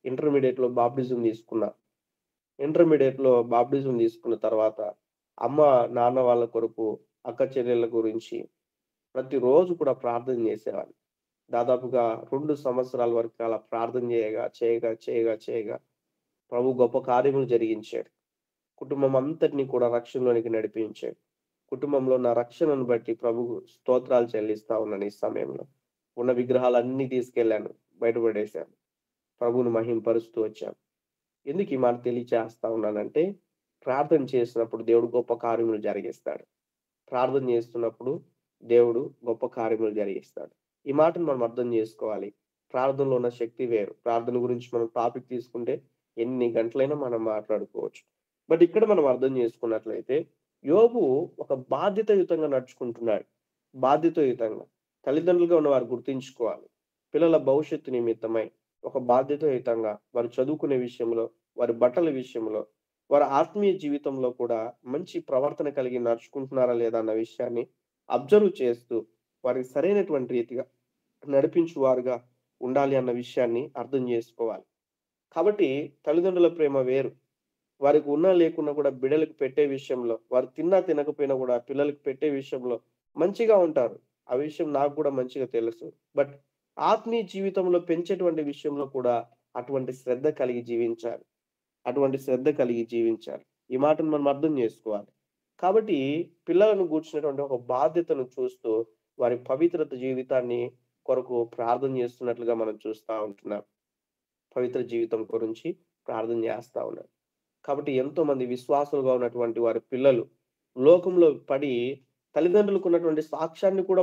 ఇంటర్మీడియట్ లో బాప్టిజం తీసుకున్న తర్వాత అమ్మ నాన్న వాళ్ళ కొరకు, అక్క చెల్లెళ్ళ గురించి ప్రతిరోజు కూడా ప్రార్థన చేసేవాడిని. దాదాపుగా 2 సంవత్సరాల వరకు అలా ప్రార్థన చేయగా ప్రభు గొప్ప కార్యములు జరిగించాడు. కుటుంబం అంతటిని కూడా రక్షణలోనికి నడిపించాడు. కుటుంబంలో నా రక్షణను బట్టి ప్రభువు స్తోత్రాలు చెల్లిస్తా ఉన్నాను. ఈ సమయంలో ఉన్న విగ్రహాలన్నీ తీసుకెళ్లాను, బయటపడేశాను, ప్రభువును మహింపరుస్తూ వచ్చాను. ఎందుకు ఈ మాట తెలియచేస్తా ఉన్నానంటే ప్రార్థన చేసినప్పుడు దేవుడు గొప్ప కార్యములు జరిగిస్తాడు. ప్రార్థన చేస్తున్నప్పుడు దేవుడు గొప్ప కార్యములు జరిగిస్తాడు. ఈ మాటను మనం అర్థం చేసుకోవాలి. ప్రార్థనలో ఉన్న శక్తి వేరు. ప్రార్థన గురించి మనం టాపిక్ తీసుకుంటే ఎన్ని గంటలైనా మనం మాట్లాడుకోవచ్చు. బట్ ఇక్కడ మనం అర్థం చేసుకున్నట్లయితే యోబు ఒక బాధ్యతాయుతంగా నడుచుకుంటున్నాడు. బాధ్యతాయుతంగా తల్లిదండ్రులుగా ఉన్న వారు గుర్తించుకోవాలి. పిల్లల భవిష్యత్తు నిమిత్తమై ఒక బాధ్యతాయుతంగా వారు చదువుకునే విషయంలో, వారి బట్టల విషయంలో, వారి ఆత్మీయ జీవితంలో కూడా మంచి ప్రవర్తన కలిగి నడుచుకుంటున్నారా లేదా అన్న విషయాన్ని అబ్జర్వ్ చేస్తూ వారికి సరైనటువంటి రీతిగా నడిపించువారుగా ఉండాలి అన్న విషయాన్ని అర్థం చేసుకోవాలి. కాబట్టి తల్లిదండ్రుల ప్రేమ వేరు. వారికి ఉన్నా లేకున్నా కూడా బిడ్డలకు పెట్టే విషయంలో, వారు తిన్నా తినకపోయినా కూడా పిల్లలకు పెట్టే విషయంలో మంచిగా ఉంటారు. ఆ విషయం నాకు కూడా మంచిగా తెలుసు. బట్ ఆత్మీయ జీవితంలో పెంచేటువంటి విషయంలో కూడా అటువంటి శ్రద్ధ కలిగి జీవించాలి. ఈ మాటను మనం అర్థం చేసుకోవాలి. కాబట్టి పిల్లలను కూర్చున్నటువంటి ఒక బాధ్యతను చూస్తూ వారి పవిత్రత జీవితాన్ని కొరకు ప్రార్థన చేస్తున్నట్లుగా మనం చూస్తా ఉంటున్నాం. పవిత్ర జీవితం గురించి ప్రార్థన చేస్తా ఉన్నారు. కాబట్టి ఎంతో మంది విశ్వాసులుగా ఉన్నటువంటి వారి పిల్లలు లోకంలో పడి తల్లిదండ్రులకు ఉన్నటువంటి సాక్ష్యాన్ని కూడా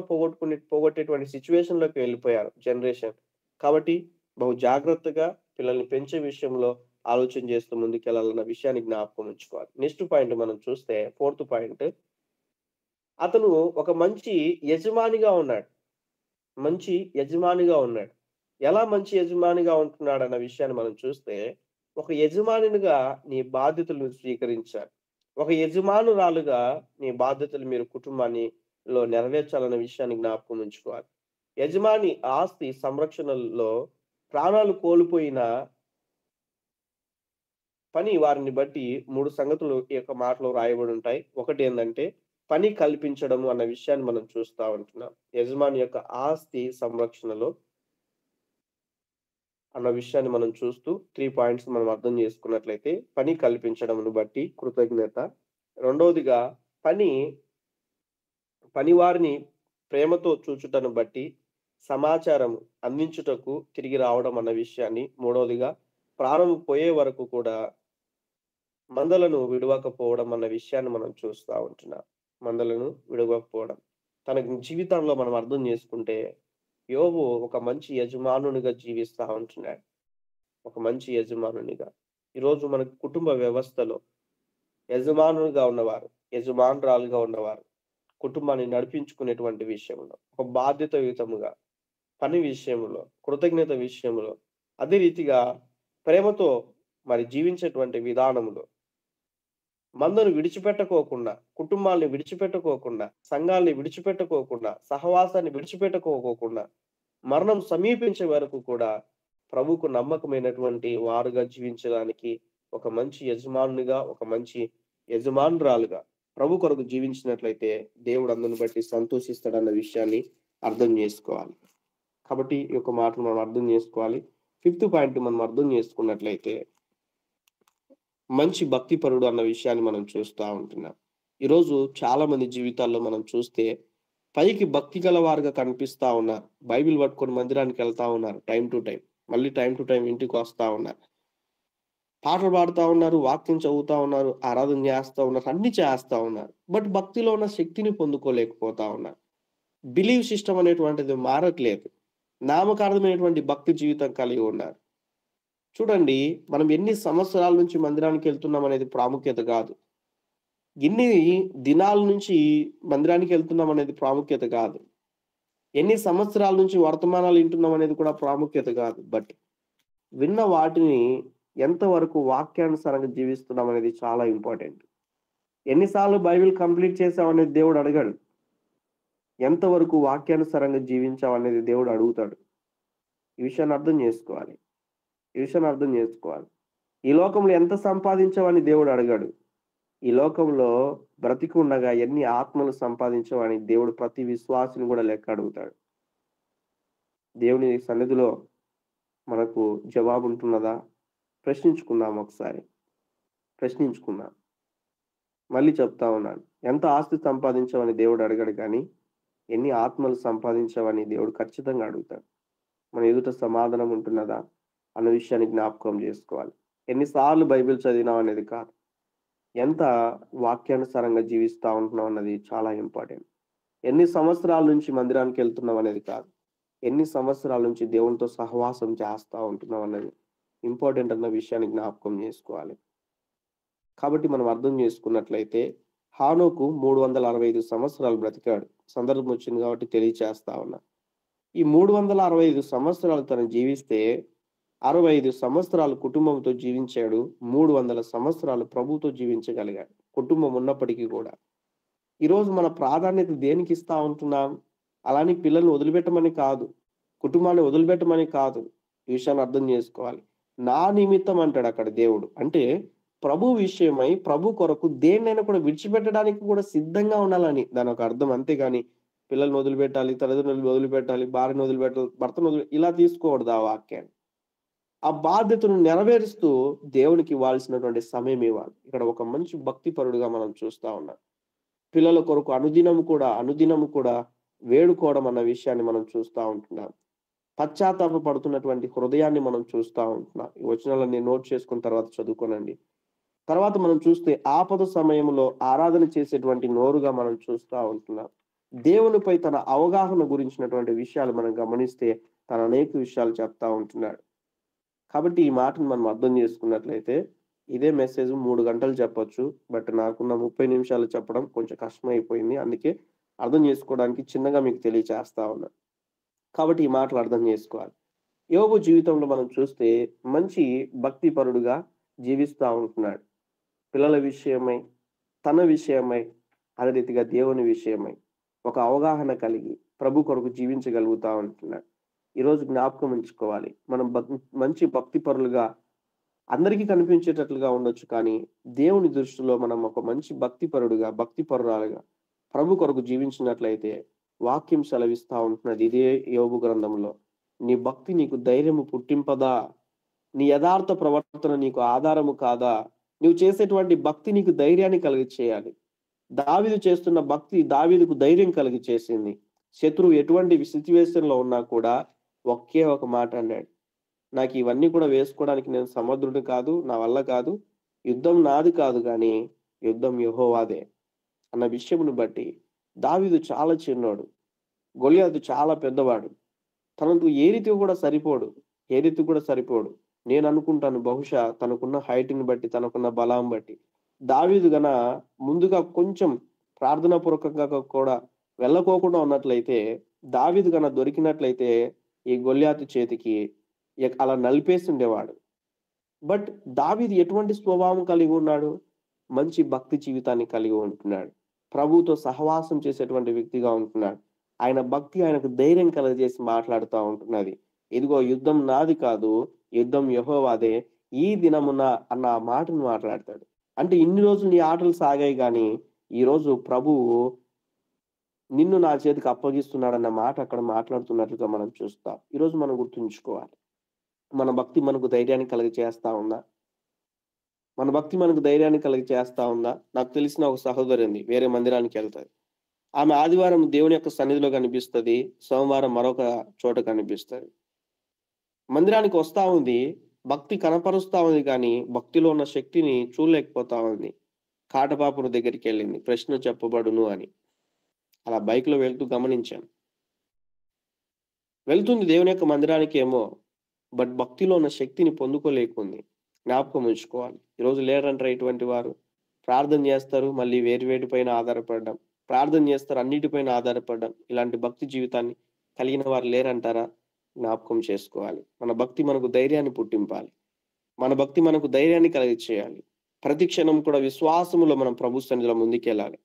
పోగొట్టేటువంటి సిచ్యువేషన్ లోకి వెళ్ళిపోయారు జనరేషన్. కాబట్టి బహు జాగ్రత్తగా పిల్లల్ని పెంచే విషయంలో ఆలోచన చేస్తూ ముందుకెళ్లాలన్న విషయాన్ని జ్ఞాపకం ఉంచుకోవాలి. నెక్స్ట్ పాయింట్ మనం చూస్తే 4th పాయింట్, అతను ఒక మంచి యజమానిగా ఉన్నాడు. ఎలా మంచి యజమానిగా ఉంటున్నాడు అన్న విషయాన్ని మనం చూస్తే, ఒక యజమానిగా నీ బాధ్యతలను స్వీకరించాలి. ఒక యజమానురాలుగా నీ బాధ్యతలు మీరు కుటుంబానిలో నెరవేర్చాలన్న విషయాన్ని జ్ఞాపకం ఉంచుకోవాలి. యజమాని ఆస్తి సంరక్షణలో ప్రాణాలు కోల్పోయిన పని వారిని బట్టి 3 సంగతులు ఈ యొక్క మాటలో రాయబడి ఉంటాయి. ఒకటి ఏంటంటే పని కల్పించడం అన్న విషయాన్ని మనం చూస్తా ఉంటున్నాం. యజమాని యొక్క ఆస్తి సంరక్షణలో అన్న విషయాన్ని మనం చూస్తూ 3 పాయింట్స్ మనం అర్థం చేసుకున్నట్లయితే, పని కల్పించడంను బట్టి కృతజ్ఞత, రెండవదిగా పనివారిని ప్రేమతో చూచుటను బట్టి సమాచారం అందించుటకు తిరిగి రావడం అన్న విషయాన్ని, మూడవదిగా ప్రాణం పోయే వరకు కూడా మందలను విడవకపోవడం అన్న విషయాన్ని మనం చూస్తా ఉంటున్నాం. మందలను విడవకపోవడం తన జీవితంలో మనం అర్థం చేసుకుంటే యోబు ఒక మంచి యజమానునిగా జీవిస్తా ఉంటున్నాడు. ఒక మంచి యజమానునిగా. ఈరోజు మన కుటుంబ వ్యవస్థలో యజమానురాలుగా ఉన్నవారు కుటుంబాన్ని నడిపించుకునేటువంటి విషయంలో, ఒక బాధ్యతాయుతముగా, పని విషయంలో, కృతజ్ఞత విషయంలో, అదే రీతిగా ప్రేమతో మరి జీవించేటువంటి విధానంలో మందను విడిచిపెట్టుకోకుండా, కుటుంబాన్ని విడిచిపెట్టుకోకుండా, సంఘాన్ని విడిచిపెట్టుకోకుండా, సహవాసాన్ని విడిచిపెట్టుకోకుండా, మరణం సమీపించే వరకు కూడా ప్రభువుకు నమ్మకమైనటువంటి వారుగా జీవించడానికి ఒక మంచి యజమానునిగా, ఒక మంచి యజమానురాలుగా ప్రభు కొరకు జీవించినట్లయితే దేవుడు అందును బట్టి సంతోషిస్తాడన్న విషయాన్ని అర్థం చేసుకోవాలి. కాబట్టి ఈ యొక్క మాటను మనం అర్థం చేసుకోవాలి. 5th పాయింట్ మనం అర్థం చేసుకున్నట్లయితే మంచి భక్తిపరుడు అన్న విషయాన్ని మనం చూస్తూ ఉంటున్నాం. ఈరోజు చాలా మంది జీవితాల్లో మనం చూస్తే పైకి భక్తి గల వారుగా కనిపిస్తా ఉన్నారు. బైబిల్ పట్టుకొని మందిరానికి వెళ్తా ఉన్నారు టైం టు టైం, మళ్ళీ టైం టు టైం ఇంటికి వస్తా ఉన్నారు, పాటలు పాడుతూ ఉన్నారు, వాక్యం చదువుతా ఉన్నారు, ఆరాధన చేస్తూ ఉన్నారు, అన్ని చేస్తూ ఉన్నారు. బట్ భక్తిలో ఉన్న శక్తిని పొందుకోలేకపోతా ఉన్నారు. బిలీవ్ సిస్టమ్ అనేటువంటిది మారట్లేదు. నామకార్థమైనటువంటి భక్తి జీవితం కలిగి ఉన్నారు. చూడండి, మనం ఎన్ని సంవత్సరాల నుంచి మందిరానికి వెళ్తున్నాం అనేది ప్రాముఖ్యత కాదు, ఎన్ని దినాల నుంచి మందిరానికి వెళ్తున్నాం అనేది ప్రాముఖ్యత కాదు, ఎన్ని సంవత్సరాల నుంచి వర్తమానాలు వింటున్నాం అనేది కూడా ప్రాముఖ్యత కాదు. బట్ విన్న వాటిని ఎంతవరకు వాక్యానుసారంగా జీవిస్తున్నాం అనేది చాలా ఇంపార్టెంట్. ఎన్నిసార్లు బైబిల్ కంప్లీట్ చేసాం అనేది దేవుడు అడగాడు, ఎంతవరకు వాక్యానుసారంగా జీవించాం అనేది దేవుడు అడుగుతాడు. ఈ విషయాన్ని అర్థం చేసుకోవాలి. ఈ లోకంలో ఎంత సంపాదించావని దేవుడు అడగాడు. ఈ లోకంలో బ్రతికి ఉండగా ఎన్ని ఆత్మలు సంపాదించావని దేవుడు ప్రతి విశ్వాసిని కూడా లెక్క అడుగుతాడు. దేవుని సన్నిధిలో మనకు జవాబు ఉంటున్నదా? ప్రశ్నించుకుందాం. ఒకసారి ప్రశ్నించుకుందాం. మళ్ళీ చెప్తా ఉన్నాను, ఎంత ఆస్తి సంపాదించావని దేవుడు అడగడు, కానీ ఎన్ని ఆత్మలు సంపాదించావని దేవుడు ఖచ్చితంగా అడుగుతాడు. మన ఎదుట సమాధానం ఉంటున్నదా అన్న విషయాన్ని జ్ఞాపకం చేసుకోవాలి. ఎన్నిసార్లు బైబిల్ చదివినాం అనేది కాదు, ఎంత వాక్యానుసారంగా జీవిస్తా ఉంటున్నాం అన్నది చాలా ఇంపార్టెంట్. ఎన్ని సంవత్సరాల నుంచి మందిరానికి వెళ్తున్నాం అనేది కాదు, ఎన్ని సంవత్సరాల నుంచి దేవునితో సహవాసం చేస్తూ ఉంటున్నాం అన్నది ఇంపార్టెంట్ అన్న విషయాన్ని జ్ఞాపకం చేసుకోవాలి. కాబట్టి మనం అర్థం చేసుకున్నట్లయితే హానోకు 365 సంవత్సరాలు బ్రతికాడు. సందర్భం వచ్చింది కాబట్టి తెలియచేస్తా ఉన్నా. ఈ 365 సంవత్సరాలు తను జీవిస్తే 65 సంవత్సరాలు కుటుంబంతో జీవించాడు, 300 సంవత్సరాలు ప్రభుతో జీవించగలిగాడు, కుటుంబం ఉన్నప్పటికీ కూడా. ఈరోజు మన ప్రాధాన్యత దేనికి ఇస్తా ఉంటున్నాం? అలాని పిల్లల్ని వదిలిపెట్టమని కాదు, కుటుంబాన్ని వదిలిపెట్టమని కాదు. ఈ విషయాన్ని అర్థం చేసుకోవాలి. నా నిమిత్తం అంటాడు అక్కడ దేవుడు. అంటే ప్రభు విషయమై, ప్రభు కొరకు దేన్నైనా కూడా విడిచిపెట్టడానికి కూడా సిద్ధంగా ఉండాలని దాని ఒక అర్థం. అంతేగాని పిల్లల్ని వదిలిపెట్టాలి, తల్లిదండ్రులు వదిలిపెట్టాలి, భార్యను వదిలిపెట్టాలి, భర్తను ఇలా తీసుకోకూడదు ఆ వాక్యాన్ని. ఆ బాధ్యతను నెరవేరుస్తూ దేవునికి ఇవ్వాల్సినటువంటి సమయం ఇవ్వాలి. ఇక్కడ ఒక మంచి భక్తిపరుడుగా మనం చూస్తా ఉన్నాం. పిల్లల కొరకు అనుదినము కూడా వేడుకోవడం అన్న విషయాన్ని మనం చూస్తూ ఉంటున్నాం. పశ్చాత్తాప పడుతున్నటువంటి హృదయాన్ని మనం చూస్తూ ఉంటున్నాం. ఈ వచనాలన్నీ నోట్ చేసుకున్న తర్వాత చదువుకోనండి. తర్వాత మనం చూస్తే ఆపద సమయంలో ఆరాధన చేసేటువంటి నోరుగా మనం చూస్తూ ఉంటున్నాం. దేవునిపై తన అవగాహన గురించినటువంటి విషయాలు మనం గమనిస్తే తన అనేక విషయాలు చెప్తా ఉంటున్నాడు. కాబట్టి ఈ మాటను మనం అర్థం చేసుకున్నట్లయితే ఇదే మెసేజ్ 3 గంటలు చెప్పొచ్చు. బట్ నాకున్న 30 నిమిషాలు చెప్పడం కొంచెం కష్టమైపోయింది. అందుకే అర్థం చేసుకోవడానికి చిన్నగా మీకు తెలియచేస్తా ఉన్నా. కాబట్టి ఈ మాటలు అర్థం చేసుకోవాలి. యోబు జీవితంలో మనం చూస్తే మంచి భక్తిపరుడుగా జీవిస్తూ ఉంటున్నాడు. పిల్లల విషయమై, తన విషయమై, అదే రీతిగా దేవుని విషయమై ఒక అవగాహన కలిగి ప్రభు కొరకు జీవించగలుగుతా ఉంటున్నాడు. ఈరోజు జ్ఞాపకం ఉంచుకోవాలి, మనం మంచి భక్తిపరులుగా అందరికీ కనిపించేటట్లుగా ఉండొచ్చు, కానీ దేవుని దృష్టిలో మనం ఒక మంచి భక్తిపరురాలుగా ప్రభు కొరకు జీవించినట్లయితే వాక్యం సెలవిస్తా ఉంటున్నది ఇదే యోబు గ్రంథంలో. నీ భక్తి నీకు ధైర్యము పుట్టింపదా? నీ యథార్థ ప్రవర్తన నీకు ఆధారము కాదా? నువ్వు చేసేటువంటి భక్తి నీకు ధైర్యాన్ని కలిగి చేయాలి. దావీదు చేస్తున్న భక్తి దావీదుకు ధైర్యం కలిగి చేసింది. శత్రువు ఎటువంటి సిచ్యువేషన్ లో ఉన్నా కూడా ఒకే ఒక మాట అన్నాడు, నాకు ఇవన్నీ కూడా వేసుకోవడానికి నేను సమర్థుడు కాదు, నా వల్ల కాదు, యుద్ధం నాది కాదు కానీ యుద్ధం యెహోవాదే అన్న విషయమును బట్టి దావీదు చాలా చిన్నోడు, గొలియాతు చాలా పెద్దవాడు, తనకు ఏ రీతి కూడా సరిపోడు. నేను అనుకుంటాను బహుశా తనకున్న హైట్ని బట్టి, తనకున్న బలం బట్టి దావీదు గన ముందుగా కొంచెం ప్రార్థనా పూర్వకంగా కూడా వెళ్ళకోకుండా ఉన్నట్లయితే, దావీదు గన దొరికినట్లయితే ఈ గొలియాతు చేతికి అలా నలిపేసి ఉండేవాడు. బట్ దావీదు ఎటువంటి స్వభావం కలిగి ఉన్నాడు? మంచి భక్తి జీవితాన్ని కలిగి ఉంటున్నాడు. ప్రభువుతో సహవాసం చేసేటువంటి వ్యక్తిగా ఉంటున్నాడు. ఆయన భక్తి ఆయనకు ధైర్యం కలగజేసి మాట్లాడుతూ ఉంటున్నది, ఇదిగో యుద్ధం నాది కాదు, యుద్ధం యెహోవాదే, ఈ దినమున అన్న మాటను మాట్లాడతాడు. అంటే ఇన్ని రోజులు నీ ఆటలు సాగాయి, కానీ ఈ రోజు ప్రభువు నిన్ను నా చేతికి అప్పగిస్తున్నాడన్న మాట అక్కడ మాట్లాడుతున్నట్లుగా మనం చూస్తాం. ఈరోజు మనం గుర్తుంచుకోవాలి, మన భక్తి మనకు ధైర్యాన్ని కలిగి చేస్తా ఉందా? మన భక్తి మనకు ధైర్యాన్ని కలిగి చేస్తా ఉందా? నాకు తెలిసిన ఒక సహోదరి ఉంది, వేరే మందిరానికి వెళ్తాది. ఆమె ఆదివారం దేవుని యొక్క సన్నిధిలో కనిపిస్తుంది, సోమవారం మరొక చోట కనిపిస్తుంది. మందిరానికి వస్తా ఉంది, భక్తి కనపరుస్తా ఉంది, కానీ భక్తిలో ఉన్న శక్తిని చూడలేకపోతా ఉంది. కాటపాపురు దగ్గరికి వెళ్ళింది, ప్రశ్న చెప్పబడును అని. అలా బైక్ లో వెళ్తూ గమనించాను. వెళ్తుంది దేవుని యొక్క మందిరానికి ఏమో, బట్ భక్తిలో ఉన్న శక్తిని పొందుకోలేకుంది. జ్ఞాపకం ఉంచుకోవాలి. ఈరోజు లేరంటారు ఇటువంటి వారు. ప్రార్థన చేస్తారు, మళ్ళీ వేటి పైన ఆధారపడడం, ప్రార్థన చేస్తారు, అన్నిటిపైన ఆధారపడడం. ఇలాంటి భక్తి జీవితాన్ని కలిగిన వారు లేరంటారా? జ్ఞాపకం చేసుకోవాలి. మన భక్తి మనకు ధైర్యాన్ని పుట్టింపాలి, మన భక్తి మనకు ధైర్యాన్ని కలిగి చేయాలి. ప్రతి క్షణం కూడా విశ్వాసములో మనం ప్రభు సన్నిధిలో ముందుకెళ్ళాలి.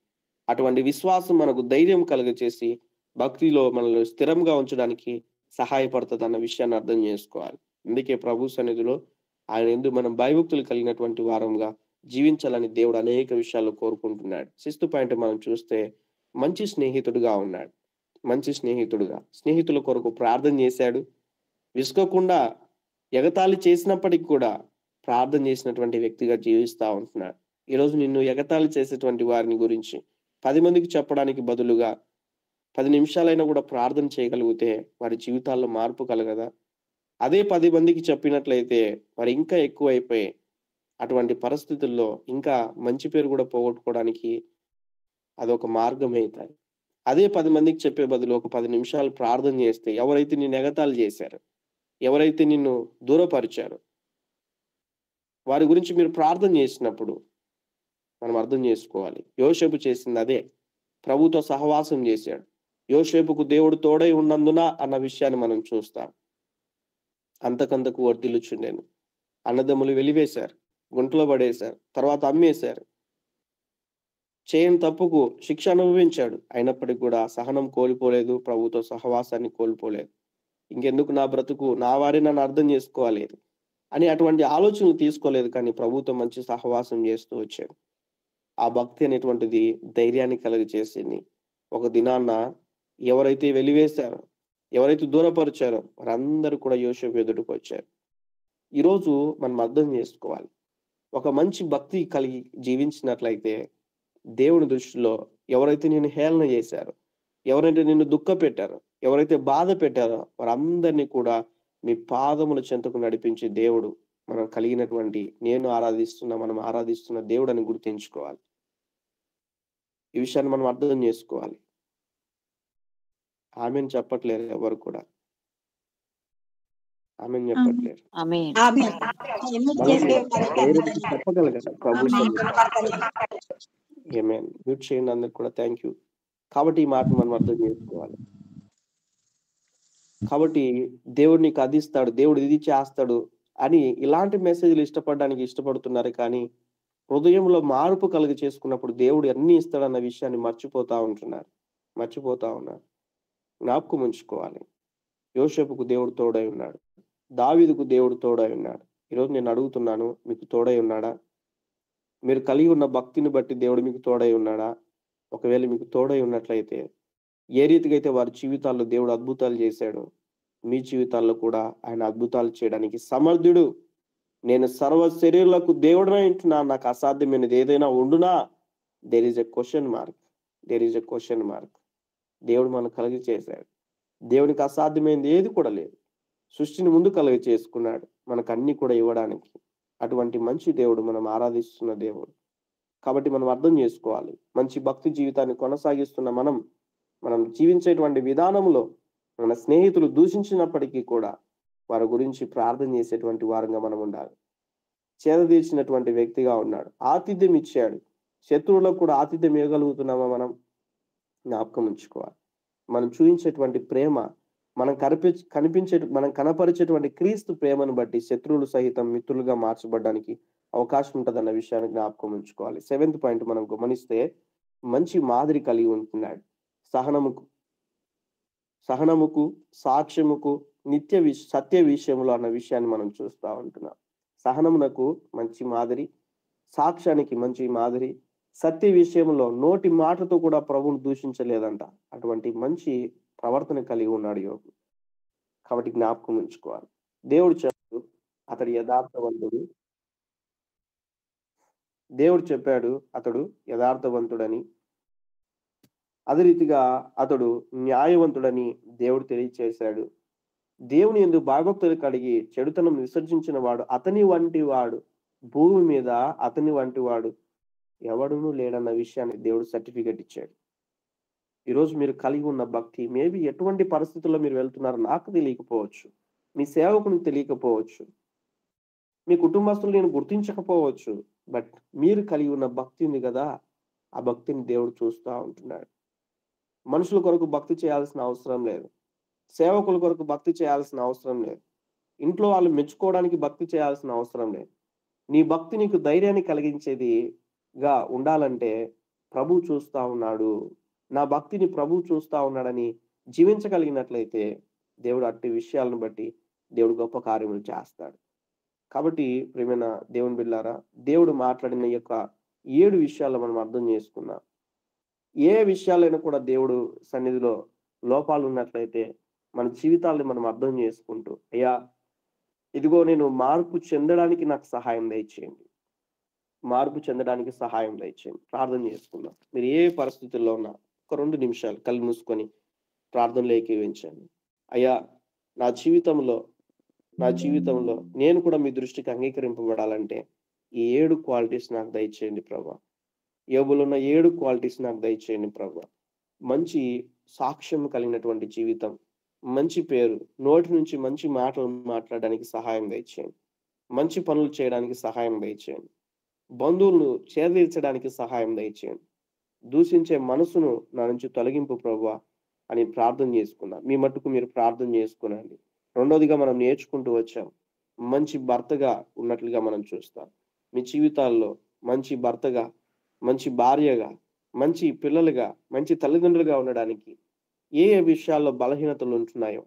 అటువంటి విశ్వాసం మనకు ధైర్యం కలుగచేసి భక్తిలో మనల్ని స్థిరంగా ఉంచడానికి సహాయపడుతుంది అన్న విషయాన్ని అర్థం చేసుకోవాలి. అందుకే ప్రభు సన్నిధిలో ఆయన యందు మనం భయభక్తులు కలిగినటువంటి వారంగా జీవించాలని దేవుడు అనేక విషయాలు కోరుకుంటున్నాడు. 6th పాయింట్ మనం చూస్తే, మంచి స్నేహితుడుగా ఉన్నాడు. మంచి స్నేహితుడుగా, స్నేహితుల కొరకు ప్రార్థన చేశాడు. విసుకకుండా ఎగతాళి చేసినప్పటికీ కూడా ప్రార్థన చేసినటువంటి వ్యక్తిగా జీవిస్తా ఉంటున్నాడు. ఈరోజు నిన్ను ఎగతాళి చేసేటువంటి వారిని గురించి 10 మందికి చెప్పడానికి బదులుగా 10 నిమిషాలైనా కూడా ప్రార్థన చేయగలిగితే వారి జీవితాల్లో మార్పు కలగదా? అదే 10 మందికి చెప్పినట్లయితే మరి ఇంకా ఎక్కువ అయిపోయి అటువంటి పరిస్థితుల్లో ఇంకా మంచి పేరు కూడా పోగొట్టుకోవడానికి అదొక మార్గం అవుతుంది. అదే 10 మందికి చెప్పే బదులు ఒక 10 నిమిషాలు ప్రార్థన చేస్తే, ఎవరైతే నిన్ను ఎగతాళి చేశారు, ఎవరైతే నిన్ను దూరపరిచారు, వారి గురించి మీరు ప్రార్థన చేసినప్పుడు మనం అర్థం చేసుకోవాలి. యోసేపు చేసింది అదే, ప్రభుతో సహవాసం చేశాడు. యోసేపుకు దేవుడు తోడై ఉన్నందున అన్న విషయాన్ని మనం చూస్తాం. అంతకంతకు వర్ధిల్లుచుండెను. అన్నదమ్ములు వెలివేశారు, గుంటలో పడేశారు, తర్వాత అమ్మేశారు. చేయని తప్పుకు శిక్ష అనుభవించాడు. అయినప్పటికీ కూడా సహనం కోల్పోలేదు, ప్రభుతో సహవాసాన్ని కోల్పోలేదు. ఇంకెందుకు నా బ్రతుకు, నా వారే నన్ను అర్థం చేసుకోలేదు అని అటువంటి ఆలోచనలు తీసుకోలేదు, కానీ ప్రభుతో మంచి సహవాసం చేస్తూ వచ్చాడు. ఆ భక్తి అనేటువంటిది ధైర్యాన్ని కలుగజేసింది. ఒక దినాన్న ఎవరైతే వెలివేశారో, ఎవరైతే దూరపరిచారో వారందరూ కూడా యోసేపు ఎదుటికి వచ్చారు. ఈరోజు మనం అర్థం చేసుకోవాలి, ఒక మంచి భక్తి కలిగి జీవించినట్లయితే దేవుని దృష్టిలో ఎవరైతే నిన్ను హేళన చేశారో, ఎవరైతే నిన్ను దుఃఖ పెట్టారో, ఎవరైతే బాధ పెట్టారో వారందరినీ కూడా మీ పాదముల చెంతకు నడిపించే దేవుడు మనం కలిగినటువంటి, మనం ఆరాధిస్తున్న దేవుడు అని గుర్తించుకోవాలి. ఈ విషయాన్ని మనం అర్థం చేసుకోవాలి. ఆమెను చెప్పట్లేరు, ఎవరు కూడా ఆమెను చెప్పట్లేరు. చెప్పగలగాలి ప్రభు. ఆమేన్. మ్యూట్ చేయండి అందరికి కూడా. Thank you. కాబట్టి ఈ మాట మనం అర్థం చేసుకోవాలి. కాబట్టి దేవుడు నీకు అది ఇస్తాడు, దేవుడు ఇది చేస్తాడు అని ఇలాంటి మెసేజ్లు ఇష్టపడుతున్నారు, కానీ హృదయంలో మార్పు కలిగి చేసుకున్నప్పుడు దేవుడు అన్ని ఇస్తాడన్న విషయాన్ని మర్చిపోతా ఉన్నారు. జ్ఞాపకం ఉంచుకోవాలి. యోసేపుకు దేవుడు తోడై ఉన్నాడు, దావీదుకు దేవుడు తోడై ఉన్నాడు. ఈరోజు నేను అడుగుతున్నాను, మీకు తోడై ఉన్నాడా? మీరు కలిగి ఉన్న భక్తిని బట్టి దేవుడు మీకు తోడై ఉన్నాడా? ఒకవేళ మీకు తోడై ఉన్నట్లయితే, ఏ రీతిగా అయితే వారి జీవితాల్లో దేవుడు అద్భుతాలు చేశాడు, మీ జీవితాల్లో కూడా ఆయన అద్భుతాలు చేయడానికి సమర్థుడు. నేను సర్వ శరీరులకు దేవుడనే అంటున్నాను, నాకు అసాధ్యమైనది ఏదైనా ఉండునా? There is a question mark. దేవుడు మనకు కలిగి చేశాడు. దేవునికి అసాధ్యమైనది ఏది కూడా లేదు. సృష్టిని ముందు కలిగి చేసుకున్నాడు మనకు అన్ని కూడా ఇవ్వడానికి. అటువంటి మంచి దేవుడు మనం ఆరాధిస్తున్న దేవుడు. కాబట్టి మనం అర్థం చేసుకోవాలి, మంచి భక్తి జీవితాన్ని కొనసాగిస్తున్న మనం జీవించేటువంటి విధానంలో మన స్నేహితులు దూషించినప్పటికీ కూడా వారి గురించి ప్రార్థన చేసేటువంటి వారంగా మనం ఉండాలి. చేదతీర్చినటువంటి వ్యక్తిగా ఉన్నాడు, ఆతిథ్యం ఇచ్చాడు. శత్రువులకు కూడా ఆతిథ్యం ఇవ్వగలుగుతున్నామా? మనం జ్ఞాపకం ఉంచుకోవాలి. మనం చూపించేటువంటి ప్రేమ, మనం కనపరిచేటువంటి క్రీస్తు ప్రేమను బట్టి శత్రువులు సహితం మిత్రులుగా మార్చబడడానికి అవకాశం ఉంటుందన్న విషయాన్ని జ్ఞాపకం ఉంచుకోవాలి. 7th పాయింట్ మనం గమనిస్తే, మంచి మాదిరి కలిగి ఉంటున్నాడు. సహనముకు సాక్ష్యముకు సత్య విషయంలో అన్న విషయాన్ని మనం చూస్తూ ఉంటున్నాం. సహనమునకు మంచి మాదిరి, సాక్ష్యానికి మంచి మాదిరి, సత్య విషయంలో నోటి మాటతో కూడా ప్రభువును దూషించలేదంట. అటువంటి మంచి ప్రవర్తన కలిగి ఉన్నాడు యోబు. కాబట్టి జ్ఞాపకం ఉంచుకోవాలి. దేవుడు చెప్పాడు అతడు యథార్థవంతుడు. దేవుడు చెప్పాడు అతడు యథార్థవంతుడని. అదే రీతిగా అతడు న్యాయవంతుడని దేవుడు తెలియచేశాడు. దేవుని యందు భయభక్తులు కలిగి చెడుతనం విసర్జించిన వాడు అతని వంటి వాడు భూమి మీద అతని వంటి వాడు ఎవడునూ లేడన్న విషయాన్ని దేవుడు సర్టిఫికెట్ ఇచ్చాడు. ఈరోజు మీరు కలిగి ఉన్న భక్తి మేబీ ఎటువంటి పరిస్థితుల్లో మీరు వెళ్తున్నారో నాకు తెలియకపోవచ్చు, మీ సేవకునికి తెలియకపోవచ్చు, మీ కుటుంబస్తులు నేను గుర్తించకపోవచ్చు. బట్ మీరు కలిగి ఉన్న భక్తి ఉంది కదా, ఆ భక్తిని దేవుడు చూస్తూ ఉంటున్నాడు. మనుషుల కొరకు భక్తి చేయాల్సిన అవసరం లేదు, సేవకుల కొరకు భక్తి చేయాల్సిన అవసరం లేదు, ఇంట్లో వాళ్ళు మెచ్చుకోవడానికి భక్తి చేయాల్సిన అవసరం లేదు. నీ భక్తి నీకు ధైర్యాన్ని కలిగించేదిగా ఉండాలంటే ప్రభు చూస్తా ఉన్నాడు, నా భక్తిని ప్రభు చూస్తా ఉన్నాడని జీవించగలిగినట్లయితే దేవుడు అట్టి విషయాలను బట్టి దేవుడు గొప్ప కార్యములు చేస్తాడు. కాబట్టి ప్రియమైన దేవుని బిడ్డలారా, దేవుడు మాట్లాడిన యొక్క 7 విషయాలు మనం అర్థం చేసుకున్నాం. ఏ విషయాలైనా కూడా దేవుడు సన్నిధిలో లోపాలు ఉన్నట్లయితే మన జీవితాలను మనం అర్థం చేసుకుంటూ, అయ్యా ఇదిగో నేను మార్పు చెందడానికి నాకు సహాయం దయచేయండి, మార్పు చెందడానికి సహాయం దయచేయండి. ప్రార్థన చేసుకుందాం. మీరు ఏ పరిస్థితుల్లో ఉన్నా ఒక 2 నిమిషాలు కళ్ళు మూసుకొని ప్రార్థనలో ఏకీవించండి. అయ్యా నా జీవితంలో నేను కూడా మీ దృష్టికి అంగీకరింపబడాలంటే ఈ 7 క్వాలిటీస్ నాకు దయచేయండి ప్రభా. యోబులో ఉన్న 7 క్వాలిటీస్ నాకు దయచేయండి ప్రభా. మంచి సాక్ష్యం కలిగినటువంటి జీవితం, మంచి పేరు, నోటి నుంచి మంచి మాటలు మాట్లాడడానికి సహాయం దయచేయండి, మంచి పనులు చేయడానికి సహాయం దయచేయండి, బంధువులను చేరదీర్చడానికి సహాయం దయచేయండి, దూషించే మనసును నా నుంచి తొలగింపు ప్రభువా అని ప్రార్థన చేసుకున్నా. మీ మట్టుకు మీరు ప్రార్థన చేసుకునండి. రెండోదిగా మనం నేర్చుకుంటూ వచ్చాం, మంచి భర్తగా ఉన్నట్లుగా మనం చూస్తాం. మీ జీవితాల్లో మంచి భర్తగా, మంచి భార్యగా, మంచి పిల్లలుగా, మంచి తల్లిదండ్రులుగా ఉండడానికి ఏ ఏ విషయాల్లో బలహీనతలు ఉంటున్నాయో,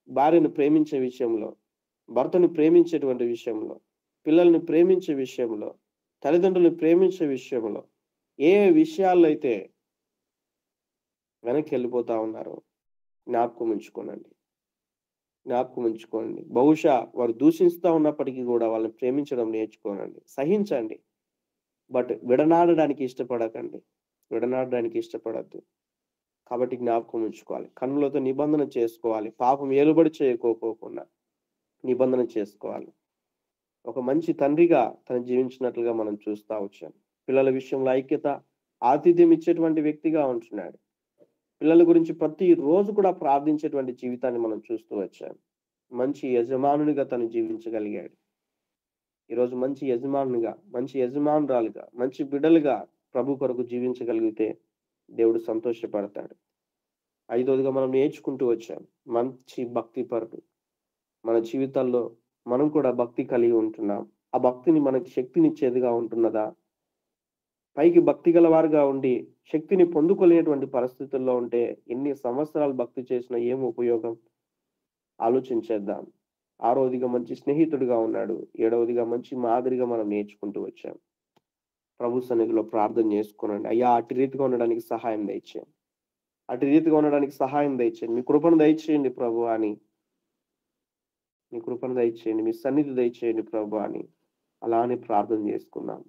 భార్యను ప్రేమించే విషయంలో, భర్తను ప్రేమించేటువంటి విషయంలో, పిల్లల్ని ప్రేమించే విషయంలో, తల్లిదండ్రులను ప్రేమించే విషయంలో ఏ విషయాల్లో అయితే వెనక్కి వెళ్ళిపోతా ఉన్నారో జ్ఞాపకం ఉంచుకోండి. బహుశా వారు దూషిస్తూ ఉన్నప్పటికీ కూడా వాళ్ళని ప్రేమించడం నేర్చుకోనండి, సహించండి. బట్ విడనాడడానికి ఇష్టపడద్దు. కాబట్టి జ్ఞాపకం ఉంచుకోవాలి. కన్నులతో నిబంధన చేసుకోవాలి. పాపం ఏలుబడి చేయకోకుండా నిబంధన చేసుకోవాలి. ఒక మంచి తండ్రిగా తను జీవించినట్లుగా మనం చూస్తా వచ్చాం. పిల్లల విషయంలో ఐక్యత, ఆతిథ్యం ఇచ్చేటువంటి వ్యక్తిగా ఉంటున్నాడు. పిల్లల గురించి ప్రతి రోజు కూడా ప్రార్థించేటువంటి జీవితాన్ని మనం చూస్తూ వచ్చాం. మంచి యజమానునిగా తను జీవించగలిగాడు. ఈరోజు మంచి యజమానునిగా, మంచి యజమానురాలుగా, మంచి బిడ్డలుగా ప్రభు కొరకు జీవించగలిగితే దేవుడు సంతోషపడతాడు. 5వదిగా మనం నేర్చుకుంటూ వచ్చాం, మంచి భక్తి పరుడు. మన జీవితాల్లో మనం కూడా భక్తి కలిగి ఉంటున్నాం. ఆ భక్తిని మనకి శక్తినిచ్చేదిగా ఉంటున్నదా? పైకి భక్తి గలవారుగా ఉండి శక్తిని పొందుకోలేనటువంటి పరిస్థితుల్లో ఉంటే ఎన్ని సంవత్సరాలు భక్తి చేసినా ఏం ఉపయోగం? ఆలోచించేద్దాం. 6వదిగా మంచి స్నేహితుడిగా ఉన్నాడు. 7వదిగా మంచి మాదిరిగా మనం నేర్చుకుంటూ వచ్చాం. ప్రభు సన్నిధిలో ప్రార్థన చేసుకునండి. అయ్యా అటు రీతిగా ఉండడానికి సహాయం దయచేయండి, మీ కృపను దయచేయండి ప్రభు అని, మీ సన్నిధి దయచేయండి ప్రభు అని అలానే ప్రార్థన చేసుకున్నాం.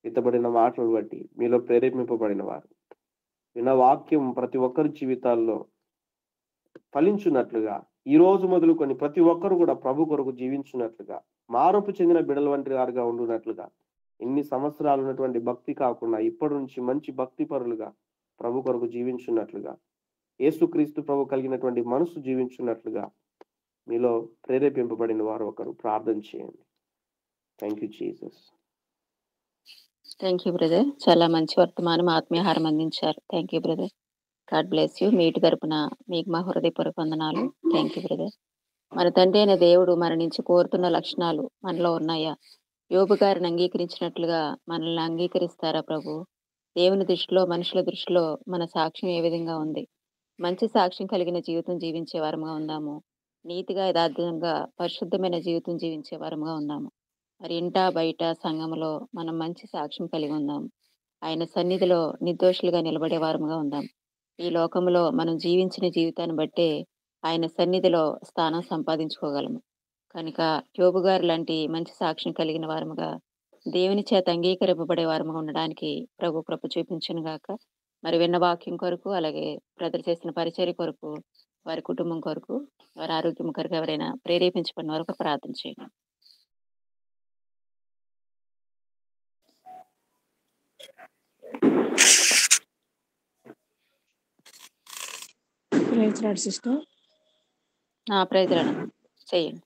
ఎత్తబడిన మాటలు బట్టి మీలో ప్రేరేపింపబడిన వారు విన్న వాక్యం ప్రతి ఒక్కరి జీవితాల్లో ఫలించున్నట్లుగా, ఈ రోజు మొదలుకొని ప్రతి ఒక్కరు కూడా ప్రభు కొరకు జీవించున్నట్లుగా, మార్పు చెందిన బిడల వంటి వారుగా ఉండున్నట్లుగా, ఎన్ని సంవత్సరాలు ఉన్నటువంటి భక్తి కాకుండా ఇప్పటి నుంచి మంచి భక్తి పరులుగా ప్రభు కొరకు జీవించున్నట్లుగా, యేసుక్రీస్తు ప్రభు కలిగినటువంటి మనసు జీవించున్నట్లుగా మీలో ప్రేరేపింపబడిన వారు ఒకరు ప్రార్థన చేయండి. Thank you Jesus. Thank you brother. చాలా మంచి వర్తమానం, ఆత్మీయహారం అందించారు. Thank you brother. God bless you. మీటి తరపున మీకు మా హృదయపూర్వక వందనాలు. Thank you brother. మన తండ్రి అయిన దేవుడు మన నుంచి కోరుతున్న లక్షణాలు మనలో ఉన్నాయా? యోబు గారిని అంగీకరించినట్లుగా మనల్ని అంగీకరిస్తారా ప్రభు? దేవుని దృష్టిలో, మనుషుల దృష్టిలో మన సాక్ష్యం ఏ విధంగా ఉంది? మంచి సాక్ష్యం కలిగిన జీవితం జీవించే వారముగా ఉందాము. నీతిగా, యథార్థంగా, పరిశుద్ధమైన జీవితం జీవించే వారముగా ఉందాము. మరి ఇంట బయట సంఘంలో మనం మంచి సాక్ష్యం కలిగి ఉందాం. ఆయన సన్నిధిలో నిర్దోషులుగా నిలబడే వారముగా ఉందాం. ఈ లోకంలో మనం జీవించిన జీవితాన్ని బట్టే ఆయన సన్నిధిలో స్థానం సంపాదించుకోగలము. కనుక యోబు గారు లాంటి మంచి సాక్ష్యం కలిగిన వారముగా దేవుని చేత అంగీకరింపబడే వారముగా ఉండడానికి ప్రభు కృప చూపించును గాక. మరి విన్న వాక్యం కొరకు, అలాగే బ్రదర్ చేసిన పరిచర్య కొరకు, వారి కుటుంబం కొరకు, వారి ఆరోగ్యం కొరకు ఎవరైనా ప్రేరేపించబడిన వరకు ప్రార్థన చేయండి. సిస్టర్ ప్రయత్నం చేయండి.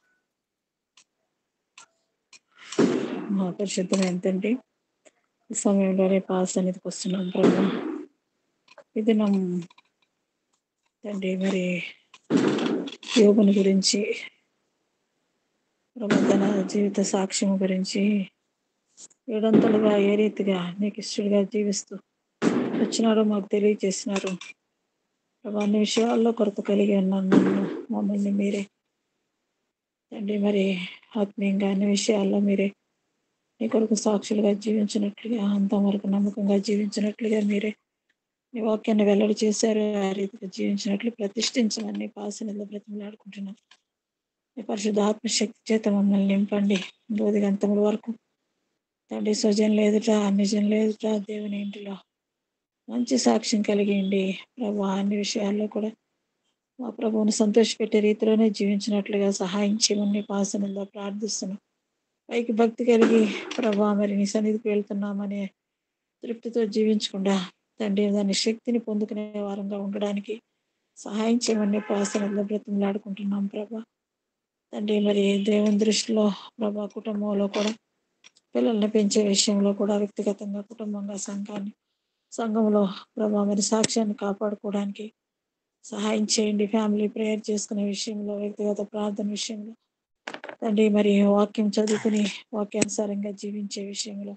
మా పరిశుద్ధం ఏంటంటే ఈ సమయంలో రేపు ఆ సన్నిధికి వస్తున్నాం ప్రభు. ఇది తండ్రి మరి యోగుని గురించి ప్రభు తన జీవిత సాక్ష్యం గురించి ఏడంతలుగా ఏ రీతిగా నీకు ఇష్టడుగా జీవిస్తూ వచ్చినారో మాకు తెలియజేసినారు ప్రభు. అన్ని విషయాల్లో కొరత కలిగి ఉన్నాను నన్ను మమ్మల్ని మీరే తండ్రి మరి ఆత్మీయంగా అన్ని విషయాల్లో మీరే నీ కొరకు సాక్షులుగా జీవించినట్లుగా, అంతవరకు నమ్మకంగా జీవించినట్లుగా మీరే నీ వాక్యాన్ని వెల్లడి చేశారు. ఆ రీతిగా జీవించినట్లు ప్రతిష్ఠించమని పాసనలో బ్రతిమలాడుకుంటున్నాం. నీ పరిశుద్ధ ఆత్మశక్తి చేత మమ్మల్ని నింపండి. బోధిగంతముల వరకు తండ్రి స్వజన్ లేదుట నిజం లేదుట దేవుని ఇంటిలో మంచి సాక్ష్యం కలిగిండి ప్రభు. అన్ని విషయాల్లో కూడా మా ప్రభువుని సంతోషపెట్టే రీతిలోనే జీవించినట్లుగా సహాయం చేయమని పాసనలో ప్రార్థిస్తున్నాం. పైకి భక్తి కలిగి ప్రభా మరి నీ సన్నిధికి వెళ్తున్నామనే తృప్తితో జీవించకుండా తండ్రి దాని శక్తిని పొందుకునే వారంగా ఉండడానికి సహాయం చేయమని పాసనలో బ్రతిమలాడుకుంటున్నాం ప్రభా. తండ్రి మరి దేవుని దృష్టిలో ప్రభా కుటుంబంలో కూడా పిల్లల్ని పెంచే విషయంలో కూడా వ్యక్తిగతంగా కుటుంబంగా సంఘంలో ప్రభా మరి సాక్ష్యాన్ని కాపాడుకోవడానికి సహాయం చేయండి. ఫ్యామిలీ ప్రేయర్ చేసుకునే విషయంలో, వ్యక్తిగత ప్రార్థన విషయంలో తండ్రి మరి వాక్యం చదువుకుని వాక్యానుసారంగా జీవించే విషయంలో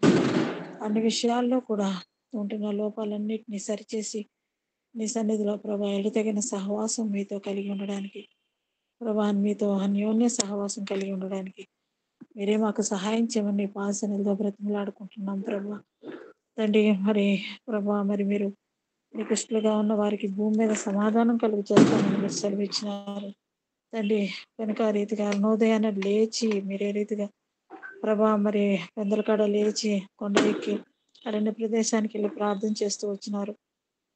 అన్ని విషయాల్లో కూడా ఉంటున్న లోపాలన్నిటినీ సరిచేసి నీ సన్నిధిలో ప్రభా ఎడతగిన సహవాసం మీతో కలిగి ఉండడానికి ప్రభా మీతో అన్యోన్య సహవాసం కలిగి ఉండడానికి మీరే మాకు సహాయం చేయమని పాసనలో బ్రతిమలాడుకుంటున్నాం ప్రభా. తండ్రి మరి ప్రభా మరి మీరు నికృష్టులుగా ఉన్న వారికి భూమి మీద సమాధానం కలుగు చేస్తామని మీరు సెలవిచ్చినారు తండ్రి. కనుక ఆ రీతిగా అరుణోదయాన్ని లేచి మీరే రీతిగా ప్రభా మరి పెందలకాడ లేచి కొండ ఎక్కి అరణ్య ప్రదేశానికి వెళ్ళి ప్రార్థన చేస్తూ వచ్చినారు.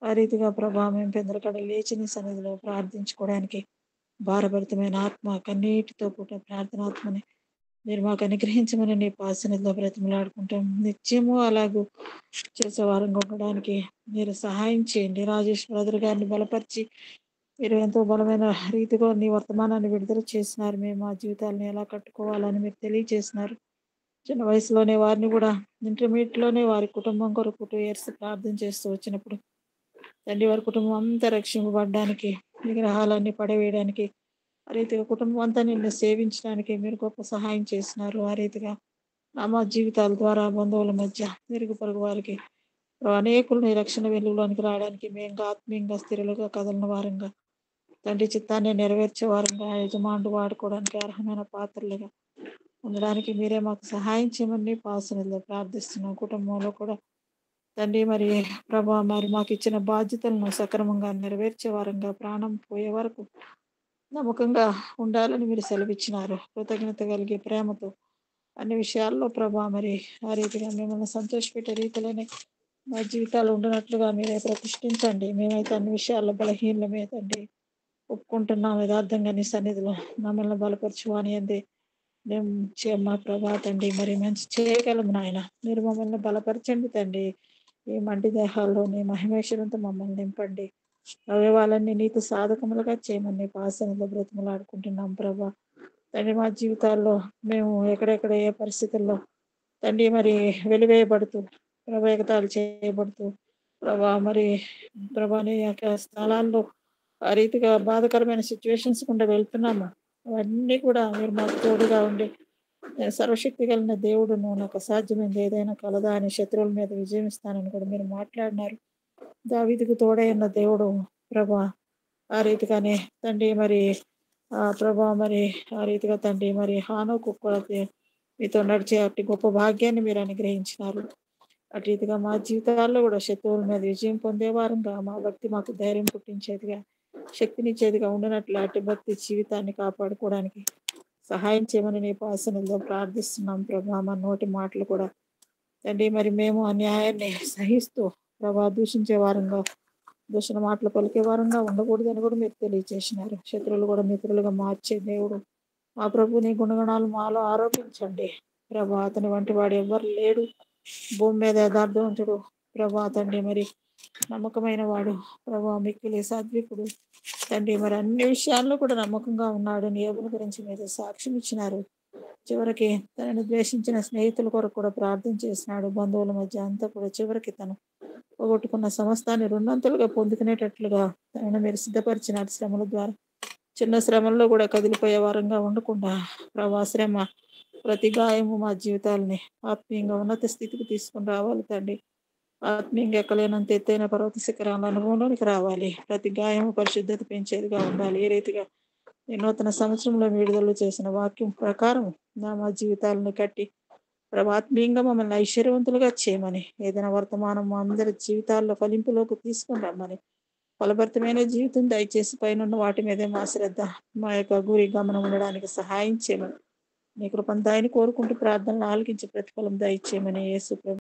ఆ రీతిగా ప్రభా మేము పెందలకాడ లేచి నీ సన్నిధిలో ప్రార్థించుకోవడానికి భారభరితమైన ఆత్మ కన్నీటితో కూడిన ప్రార్థనాత్మని మీరు మాకు అనుగ్రహించమని నీ పాసనలో బ్రతిమలాడుకుంటాం. నిత్యము అలాగూ చేసే వారంగా ఉండడానికి మీరు సహాయం చేయండి. రాజేష్ బ్రదర్ గారిని బలపరిచి మీరు ఎంతో బలమైన రీతిగా నీ వర్తమానాన్ని విడుదల చేసినారు. మేము మా జీవితాలను ఎలా కట్టుకోవాలని మీరు తెలియజేసినారు. చిన్న వయసులోనే వారిని కూడా ఇంటర్మీడియట్లోనే వారి కుటుంబం కొరకు 2 years ప్రార్థన చేస్తూ వచ్చినప్పుడు తండ్రి వారి కుటుంబం అంతా రక్షింపబడడానికి, విగ్రహాలన్నీ పడవేయడానికి, ఆ రీతిగా కుటుంబం అంతా నిన్ను సేవించడానికి మీరు గొప్ప సహాయం చేసినారు. ఆ రీతిగా మా జీవితాల ద్వారా బంధువుల మధ్య ఇరుగు పొరుగు వారికి అనేకులు రక్షణ వెలుగులోనికి రావడానికి మేము ఆత్మీయంగా స్థిరులుగా కదలిన వారంగా తండ్రి చిత్తాన్ని నెరవేర్చే వారంగా యజమానుడు వాడుకోవడానికి అర్హమైన పాత్రలుగా ఉండడానికి మీరే మాకు సహాయం చేయమని పాసనలో ప్రార్థిస్తున్నాం. కుటుంబంలో కూడా తండ్రి మరి ప్రభా మరి మాకు ఇచ్చిన బాధ్యతలను సక్రమంగా నెరవేర్చే వారంగా ప్రాణం పోయే వరకు నమ్మకంగా ఉండాలని మీరు సెలవిచ్చినారు. కృతజ్ఞత కలిగే ప్రేమతో అన్ని విషయాల్లో ప్రభా మరి ఆ రీతిగా మిమ్మల్ని సంతోషపెట్టే రీతిలోనే మా జీవితాలు ఉండనట్లుగా మీరే ప్రతిష్ఠించండి. మేమైతే అన్ని విషయాల్లో బలహీనమే తండ్రి ఒప్పుకుంటున్నాం. యథార్థంగా నీ సన్నిధిలో మమ్మల్ని బలపరచువాని అంది మేము మా ప్రభా తండ్రి మరి మంచి చేయగలము నాయన. మీరు మమ్మల్ని బలపరచండి తండ్రి. ఈ మంటి దేహాల్లోని మహిమేశ్వరంతో మమ్మల్ని నింపండి. అవయవాలన్నీ నీతి సాధకములుగా చేయమని పాసనలో బ్రతిమలాడుకుంటున్నాం ప్రభా. తండ్రి మా జీవితాల్లో మేము ఎక్కడెక్కడ ఏ పరిస్థితుల్లో తండ్రి మరి వెలివేయబడుతూ ప్రభా ఎగతాళి చేయబడుతూ ప్రభా మరి ప్రభాని యొక్క స్థలాల్లో ఆ రీతిగా బాధకరమైన సిచ్యువేషన్స్ గుండా వెళ్తున్నాము. అవన్నీ కూడా మీరు మాకు తోడుగా ఉండి సర్వశక్తి కలిగిన దేవుడును నాకు అసాధ్యమైంది ఏదైనా కలదా అని శత్రువుల మీద విజయం ఇస్తానని కూడా మీరు మాట్లాడినారు. దావీదుకు తోడైన దేవుడు ప్రభా ఆ రీతిగానే తండ్రి మరి ప్రభా మరి ఆ రీతిగా తండ్రి మరి హానోకు కూడా మీతో నడిచే అట్టి గొప్ప భాగ్యాన్ని మీరు అనుగ్రహించినారు. అటు రీతిగా మా జీవితాల్లో కూడా శత్రువుల మీద విజయం పొందే వారంగా మా భక్తి మాకు ధైర్యం పుట్టించేదిగా, శక్తినిచ్చేదిగా ఉండనట్లు అటు భక్తి జీవితాన్ని కాపాడుకోవడానికి సహాయం చేయమని నీ పాసనలో ప్రార్థిస్తున్నాం ప్రభా. మా నోటి మాటలు కూడా తండ్రి మరి మేము అన్యాయాన్ని సహిస్తూ ప్రభా దూషించే వారంగా, దూషణ మాటలు పలికే వారంగా ఉండకూడదని కూడా మీరు తెలియజేసినారు. శత్రువులు కూడా మిత్రులుగా మార్చే దేవుడు మా ప్రభు, నీ గుణగణాలు మాలో ఆరోపించండి ప్రభా. అతని వంటి వాడు ఎవరు లేడు భూమి మీద, యథార్థవంతుడు ప్రభా తండ్రి, మరి నమ్మకమైన వాడు ప్రభా, మిక్కిలి సాత్వికుడు తండ్రి, మరి అన్ని విషయాల్లో కూడా నమ్మకంగా ఉన్నాడు. యోబుని గురించి మీరు సాక్ష్యం ఇచ్చినారు. చివరికి తనను ద్వేషించిన స్నేహితుల కొరకు కూడా ప్రార్థన చేసినాడు. బంధువుల మధ్య అంతా కూడా చివరికి తను పోగొట్టుకున్న సమస్తాన్ని రెండంతలుగా పొందుకునేటట్లుగా తనను మీరు సిద్ధపరిచినారు. శ్రమల ద్వారా చిన్న శ్రమల్లో కూడా కదిలిపోయే వారంగా ఉండకుండా ప్రభా, శ్రమ ప్రతి గాయము మా జీవితాలని ఆత్మీయంగా ఉన్నత స్థితికి తీసుకుని రావాలి తండ్రి. ఆత్మీయంగా ఎక్కలేనంత ఎత్తైన పర్వత శిఖరాల అనుభవంలోనికి రావాలి. ప్రతి గాయము పరిశుద్ధత పెంచేదిగా ఉండాలి. ఏ రీతిగా ఈ నూతన సంవత్సరంలో విడుదల చేసిన వాక్యం ప్రకారం మా జీవితాలను కట్టి ఆత్మీయంగా మమ్మల్ని ఐశ్వర్యవంతులుగా చేయమని, ఏదైనా వర్తమానం మా అందరి జీవితాల్లో ఫలింపులోకి తీసుకుని రమ్మని, ఫలభరితమైన జీవితం దయచేసి పైన వాటి మీదే మా శ్రద్ధ, మా యొక్క గురి గమనం ఉండడానికి సహాయం చేయమని, నీ కృపను దయని కోరుకుంటూ ప్రార్థనలు ఆలకించి ప్రతిఫలం దయచేయమని యేసు ప్రభు